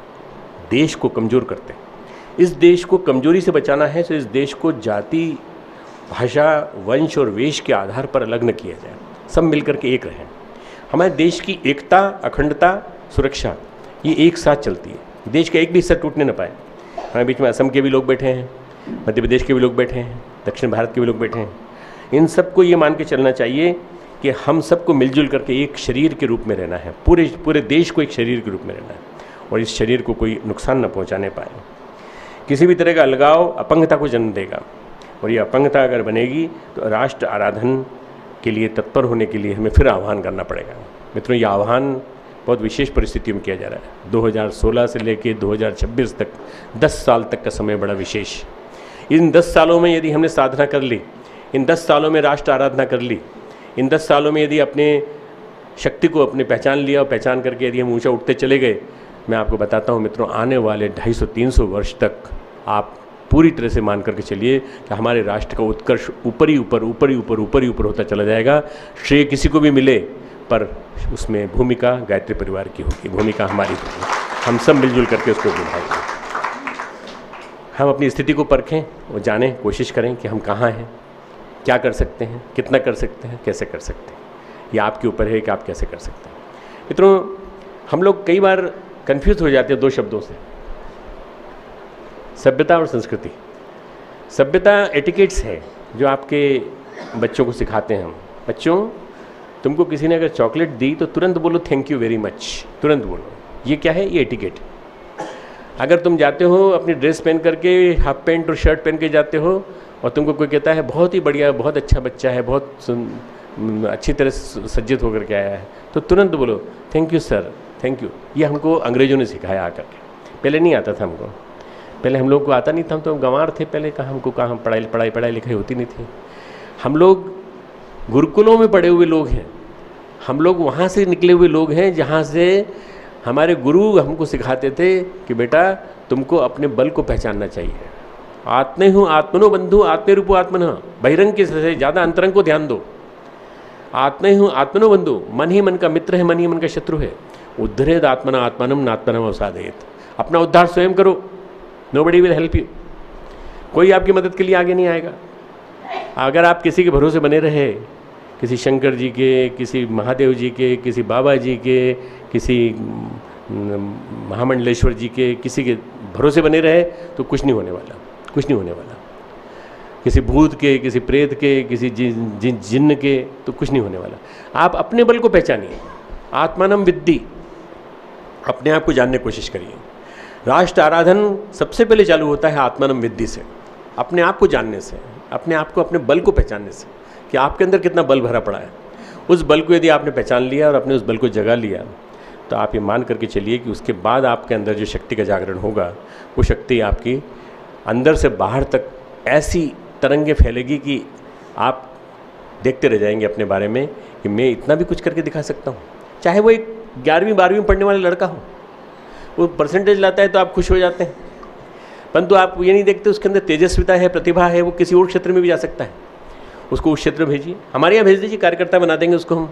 देश को कमज़ोर करते हैं। इस देश को कमजोरी से बचाना है तो इस देश को जाति, भाषा, वंश और वेश के आधार पर अलग न किया जाए, सब मिलकर के एक रहें। हमारे देश की एकता, अखंडता, सुरक्षा ये एक साथ चलती है। देश का एक भी हिस्सा टूटने न पाए। हमारे बीच में असम के भी लोग बैठे हैं, मध्य प्रदेश के भी लोग बैठे हैं, दक्षिण भारत के भी लोग बैठे हैं। इन सबको ये मान के चलना चाहिए कि हम सबको मिलजुल करके एक शरीर के रूप में रहना है, पूरे देश को एक शरीर के रूप में रहना है, और इस शरीर को कोई नुकसान न पहुंचाने पाए। किसी भी तरह का अलगाव अपंगता को जन्म देगा, और ये अपंगता अगर बनेगी तो राष्ट्र आराधन के लिए तत्पर होने के लिए हमें फिर आह्वान करना पड़ेगा। मित्रों, ये आह्वान बहुत विशेष परिस्थितियों में किया जा रहा है। 2016 से लेकर 2026 तक 10 साल तक का समय बड़ा विशेष। इन 10 सालों में यदि हमने साधना कर ली, इन 10 सालों में राष्ट्र आराधना कर ली, इन 10 सालों में यदि अपने शक्ति को अपने पहचान लिया और पहचान करके यदि हम ऊंचा उठते चले गए, मैं आपको बताता हूँ मित्रों, आने वाले 250-300 वर्ष तक आप पूरी तरह से मान करके चलिए कि हमारे राष्ट्र का उत्कर्ष ऊपर ही ऊपर होता चला जाएगा। श्रेय किसी को भी मिले, पर उसमें भूमिका गायत्री परिवार की होगी, भूमिका हमारी होगी। हम सब मिलजुल करके उसको निभाएंगे। हम अपनी स्थिति को परखें और जानें, कोशिश करें कि हम कहाँ हैं, क्या कर सकते हैं, कितना कर सकते हैं, कैसे कर सकते हैं। ये आपके ऊपर है कि आप कैसे कर सकते हैं। मित्रों, हम लोग कई बार कंफ्यूज हो जाते हैं 2 शब्दों से, सभ्यता और संस्कृति। सभ्यता एटिकेट्स है जो आपके बच्चों को सिखाते हैं हम। बच्चों, तुमको किसी ने अगर चॉकलेट दी तो तुरंत बोलो थैंक यू वेरी मच, तुरंत बोलो। ये क्या है? ये एटिकेट। अगर तुम जाते हो अपनी ड्रेस पहन करके, हाफ पैंट और शर्ट पहन के जाते हो, और तुमको कोई कहता है बहुत ही बढ़िया, बहुत अच्छा बच्चा है, बहुत अच्छी तरह सज्जित होकर के आया है, तो तुरंत बोलो thank you sir, thank you. ये हमको अंग्रेजों ने सिखाया आकर के। पहले नहीं आता था हमको, पहले हम लोग को आता नहीं था, हम तो गंवार थे पहले। कहाँ हमको कहाँ पढ़ाई लिखाई होती नहीं थी। हम लोग गुरुकुलों में पढ़े हुए लोग हैं, हम लोग वहाँ से निकले हुए लोग हैं जहाँ से हमारे गुरु हमको सिखाते थे कि बेटा तुमको अपने बल को पहचानना चाहिए। आत्मे हूँ आत्मनो बंधु आत्मे रूपो आत्मन, बहिरंग के से ज़्यादा अंतरंग को ध्यान दो। आत्मे हूँ आत्मनो बंधु, मन ही मन का मित्र है, मन ही मन का शत्रु है। उद्धरेद आत्मना आत्मानम नात्मनम अवसादेत। अपना उद्धार स्वयं करो, नोबडी विल हेल्प यू। कोई आपकी मदद के लिए आगे नहीं आएगा। अगर आप किसी के भरोसे बने रहे, किसी शंकर जी के, किसी महादेव जी के, किसी बाबा जी के, किसी महामंडलेश्वर जी के, किसी के भरोसे बने रहे तो कुछ नहीं होने वाला, कुछ नहीं होने वाला। किसी भूत के, किसी प्रेत के, किसी जिन्न के, तो कुछ नहीं होने वाला। आप अपने बल को पहचानिए, आत्मानम विद्धि, अपने आप को जानने की कोशिश करिए। राष्ट्र आराधन सबसे पहले चालू होता है आत्मानम विद्धि से, अपने आप को जानने से, अपने आप को, अपने बल को पहचानने से कि आपके अंदर कितना बल भरा पड़ा है। उस बल को यदि आपने पहचान लिया और अपने उस बल को जगा लिया, तो आप ये मान करके चलिए कि उसके बाद आपके अंदर जो शक्ति का जागरण होगा, वो शक्ति आपकी अंदर से बाहर तक ऐसी तरंगे फैलेगी कि आप देखते रह जाएंगे अपने बारे में कि मैं इतना भी कुछ करके दिखा सकता हूँ। चाहे वो एक 11वीं-12वीं में पढ़ने वाला लड़का हो, वो परसेंटेज लाता है तो आप खुश हो जाते हैं, परंतु आप ये नहीं देखते उसके अंदर तेजस्विता है, प्रतिभा है, वो किसी और क्षेत्र में भी जा सकता है। उसको उस क्षेत्र में भेजिए, हमारे यहाँ भेज दीजिए, कार्यकर्ता बना देंगे उसको। हम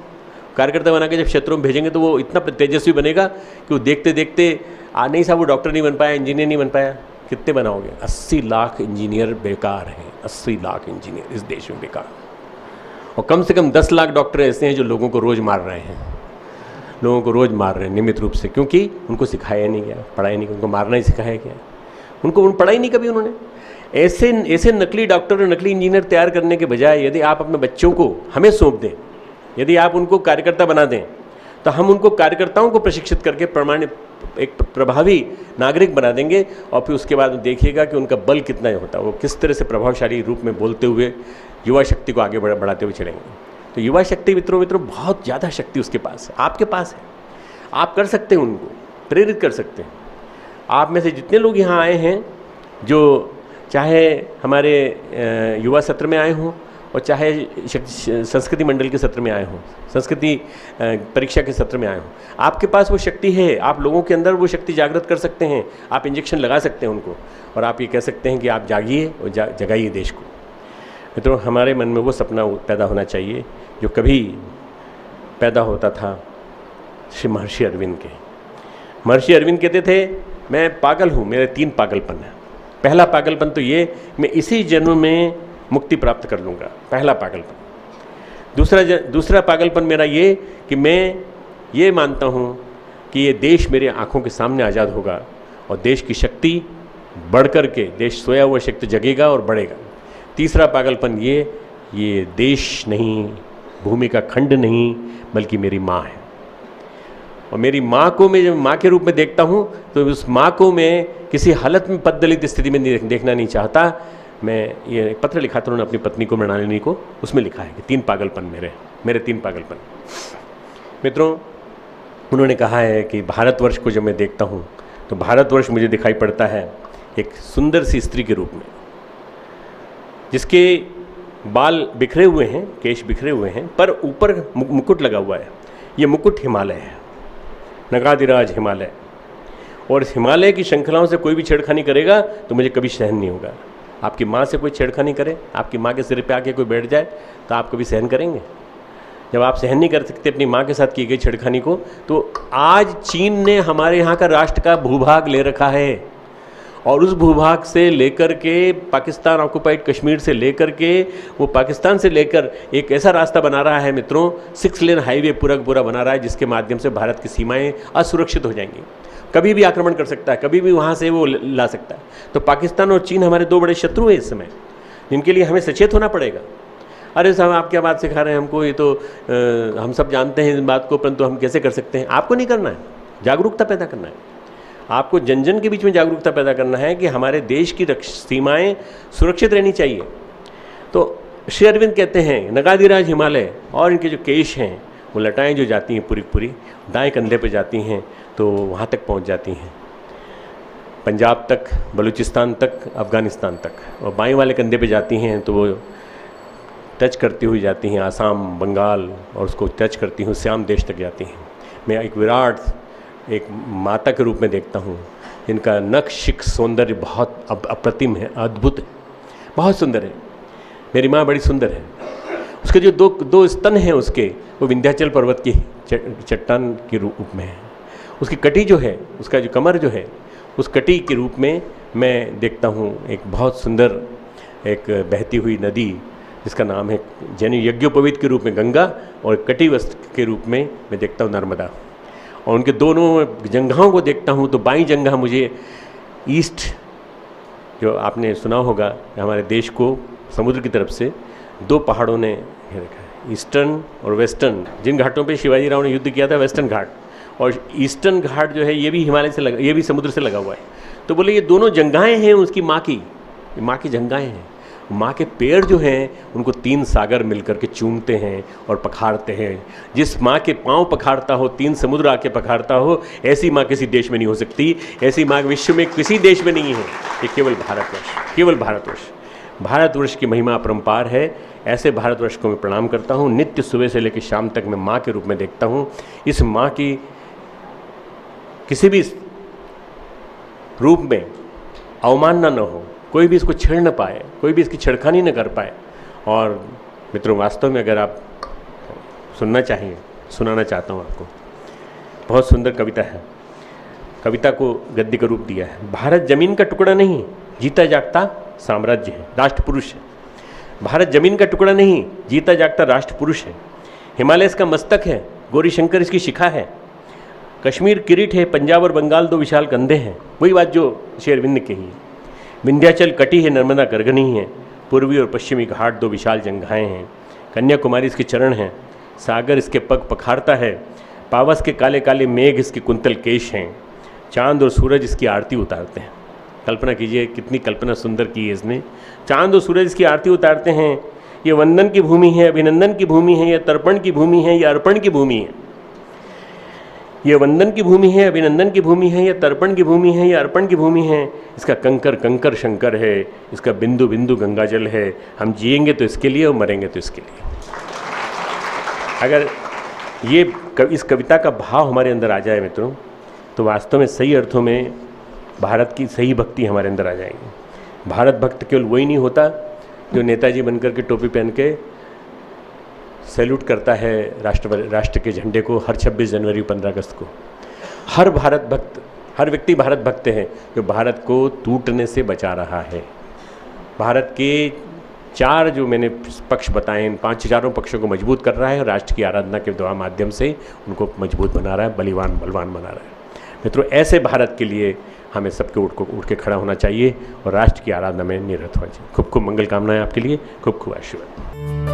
कार्यकर्ता बना के जब क्षेत्रों में भेजेंगे तो वो इतना तेजस्वी बनेगा कि वो देखते देखते नहीं साहब वो डॉक्टर नहीं बन पाया, इंजीनियर नहीं बन पाया। कितने बनाओगे? 80 लाख इंजीनियर बेकार हैं, 80 लाख इंजीनियर इस देश में बेकार। और कम से कम 10 लाख डॉक्टर ऐसे हैं जो लोगों को रोज़ मार रहे हैं, लोगों को रोज़ मार रहे हैं नियमित रूप से, क्योंकि उनको सिखाया नहीं गया, पढ़ाई नहीं, उनको मारना ही सिखाया गया, उनको पढ़ाई नहीं कभी उन्होंने। ऐसे नकली डॉक्टर और नकली इंजीनियर तैयार करने के बजाय यदि आप अपने बच्चों को हमें सौंप दें, यदि आप उनको कार्यकर्ता बना दें, तो हम उनको कार्यकर्ताओं को प्रशिक्षित करके प्रमाणित एक प्रभावी नागरिक बना देंगे। और फिर उसके बाद देखिएगा कि उनका बल कितना होता है, वो किस तरह से प्रभावशाली रूप में बोलते हुए युवा शक्ति को आगे बढ़ाते हुए चलेंगे। तो युवा शक्ति मित्रों बहुत ज़्यादा शक्ति उसके पास है, आपके पास है। आप कर सकते हैं, उनको प्रेरित कर सकते हैं। आप में से जितने लोग यहाँ आए हैं, जो चाहे हमारे युवा सत्र में आए हों और चाहे संस्कृति मंडल के सत्र में आए हों, संस्कृति परीक्षा के सत्र में आए हों, आपके पास वो शक्ति है। आप लोगों के अंदर वो शक्ति जागृत कर सकते हैं, आप इंजेक्शन लगा सकते हैं उनको, और आप ये कह सकते हैं कि आप जागिए और जगाइए देश को। मित्रों, हमारे मन में वो सपना पैदा होना चाहिए जो कभी पैदा होता था श्री महर्षि अरविंद के। महर्षि अरविंद कहते थे, मैं पागल हूँ, मेरे 3 पागलपन है। पहला पागलपन तो ये, मैं इसी जन्म में मुक्ति प्राप्त कर लूँगा, पहला पागलपन। दूसरा पागलपन मेरा ये कि मैं ये मानता हूँ कि ये देश मेरे आँखों के सामने आज़ाद होगा और देश की शक्ति बढ़ कर के, देश सोया हुआ शक्ति जगेगा और बढ़ेगा। तीसरा पागलपन ये देश नहीं, भूमि का खंड नहीं बल्कि मेरी माँ है। और मेरी माँ को मैं जब माँ के रूप में देखता हूँ तो उस माँ को मैं किसी हालत में पददलित स्थिति में देखना नहीं चाहता। मैं ये एक पत्र लिखा था उन्होंने अपनी पत्नी को, मृणालिनी को, उसमें लिखा है कि 3 पागलपन मेरे 3 पागलपन। मित्रों, उन्होंने कहा है कि भारतवर्ष को जब मैं देखता हूँ तो भारतवर्ष मुझे दिखाई पड़ता है एक सुंदर सी स्त्री के रूप में, जिसके बाल बिखरे हुए हैं, केश बिखरे हुए हैं, पर ऊपर मुकुट लगा हुआ है। ये मुकुट हिमालय है, नगाधिराज हिमालय। और इस हिमालय की श्रृंखलाओं से कोई भी छेड़खानी करेगा तो मुझे कभी सहन नहीं होगा। आपकी माँ से कोई छेड़खानी करे, आपकी माँ के सिर पे आके कोई बैठ जाए तो आप कभी सहन करेंगे? जब आप सहन नहीं कर सकते अपनी माँ के साथ की गई छेड़खानी को, तो आज चीन ने हमारे यहाँ का राष्ट्र का भूभाग ले रखा है और उस भूभाग से लेकर के पाकिस्तान ऑक्युपाइड कश्मीर से लेकर के वो पाकिस्तान से लेकर एक ऐसा रास्ता बना रहा है मित्रों, 6 लेन हाईवे पूरा बना रहा है, जिसके माध्यम से भारत की सीमाएं असुरक्षित हो जाएंगी। कभी भी आक्रमण कर सकता है, कभी भी वहाँ से वो ला सकता है। तो पाकिस्तान और चीन हमारे 2 बड़े शत्रु हैं इस समय, जिनके लिए हमें सचेत होना पड़ेगा। अरे साहब, आप क्या बात सिखा रहे हैं हमको, ये तो हम सब जानते हैं इस बात को, परंतु हम कैसे कर सकते हैं? आपको नहीं करना है, जागरूकता पैदा करना है। आपको जन जन के बीच में जागरूकता पैदा करना है कि हमारे देश की सीमाएं सुरक्षित रहनी चाहिए। तो श्री अरविंद कहते हैं नगाधिराज हिमालय, और इनके जो केश हैं वो लटाएं जो जाती हैं पूरी दाएं कंधे पे जाती हैं तो वहाँ तक पहुँच जाती हैं, पंजाब तक, बलूचिस्तान तक, अफ़गानिस्तान तक, और बाएं वाले कंधे पे जाती हैं तो वो टच करती हुई जाती हैं आसाम, बंगाल, और उसको टच करती हुई श्याम देश तक जाती हैं। मैं एक विराट एक माता के रूप में देखता हूँ, जिनका नक्शिक सौंदर्य बहुत अप्रतिम है, अद्भुत है, बहुत सुंदर है। मेरी माँ बड़ी सुंदर है। उसके जो दो स्तन हैं उसके, वो विंध्याचल पर्वत की चट्टान के रूप में है। उसकी कटी जो है, उसका जो कमर जो है, उस कटी के रूप में मैं देखता हूँ एक बहुत सुंदर एक बहती हुई नदी, जिसका नाम है जैन यज्ञोपवीत के रूप में गंगा, और कटी वस्त्र के रूप में मैं देखता हूँ नर्मदा। और उनके दोनों जंघाओं को देखता हूँ तो बाईं जंघा मुझे ईस्ट, जो आपने सुना होगा हमारे देश को समुद्र की तरफ से 2 पहाड़ों ने घेर रखा है, ईस्टर्न और वेस्टर्न। जिन घाटों पे शिवाजी राव ने युद्ध किया था, वेस्टर्न घाट, और ईस्टर्न घाट जो है ये भी हिमालय से लगा, ये भी समुद्र से लगा हुआ है। तो बोले ये दोनों जंघाएँ हैं उसकी माँ की जंघाएँ हैं। माँ के पैर जो हैं उनको 3 सागर मिलकर के चूमते हैं और पखारते हैं। जिस माँ के पाँव पखारता हो, 3 समुद्र आके पखारता हो, ऐसी माँ किसी देश में नहीं हो सकती। ऐसी माँ विश्व में किसी देश में नहीं है। ये केवल भारतवर्ष की महिमा अपरंपार है। ऐसे भारतवर्ष को मैं प्रणाम करता हूँ। नित्य सुबह से लेकर शाम तक मैं माँ के रूप में देखता हूँ। इस माँ की किसी भी रूप में अवमानना न हो, कोई भी इसको छेड़ न पाए, कोई भी इसकी छेड़खानी न कर पाए। और मित्रों, वास्तव में अगर आप सुनना चाहिए, सुनाना चाहता हूँ आपको, बहुत सुंदर कविता है। कविता को गद्य का रूप दिया है। भारत जमीन का टुकड़ा नहीं, जीता जागता साम्राज्य है, राष्ट्र पुरुष है। भारत जमीन का टुकड़ा नहीं, जीता जागता राष्ट्र पुरुष है। हिमालय इसका मस्तक है, गौरी शंकर इसकी शिखा है। कश्मीर किरीट है, पंजाब और बंगाल 2 विशाल कंधे हैं। वही बात जो श्री अरविंद ने कही है। विंध्याचल कटी है, नर्मदा गर्गनी है, पूर्वी और पश्चिमी घाट 2 विशाल जंघाएँ हैं। कन्याकुमारी इसके चरण हैं, सागर इसके पग पखारता है। पावस के काले काले मेघ इसके कुंतल केश हैं। चांद और सूरज इसकी आरती उतारते हैं। कल्पना कीजिए, कितनी कल्पना सुंदर की है इसने। चांद और सूरज इसकी आरती उतारते हैं। ये वंदन की भूमि है, अभिनंदन की भूमि है, यह तर्पण की भूमि है, यह अर्पण की भूमि है। ये वंदन की भूमि है, अभिनंदन की भूमि है, यह तर्पण की भूमि है, यह अर्पण की भूमि है। इसका कंकर कंकर शंकर है, इसका बिंदु बिंदु गंगाजल है। हम जिएंगे तो इसके लिए और मरेंगे तो इसके लिए। अगर ये इस कविता का भाव हमारे अंदर आ जाए मित्रों, तो वास्तव में सही अर्थों में भारत की सही भक्ति हमारे अंदर आ जाएगी। भारत भक्त केवल वही नहीं होता जो नेताजी बनकर के टोपी पहन के सैल्यूट करता है राष्ट्र के झंडे को हर 26 जनवरी 15 अगस्त को। हर भारत भक्त, हर व्यक्ति भारत भक्त है जो भारत को टूटने से बचा रहा है। भारत के 4 जो मैंने पक्ष बताए, इन 5 पक्षों को मजबूत कर रहा है और राष्ट्र की आराधना के द्वारा माध्यम से उनको मजबूत बना रहा है, बलवान बना रहा है। मित्रों, ऐसे भारत के लिए हमें सबके उठ के खड़ा होना चाहिए और राष्ट्र की आराधना में निरत होना चाहिए। खूब खूब मंगल कामनाएं आपके लिए, खूब खूब आशीर्वाद।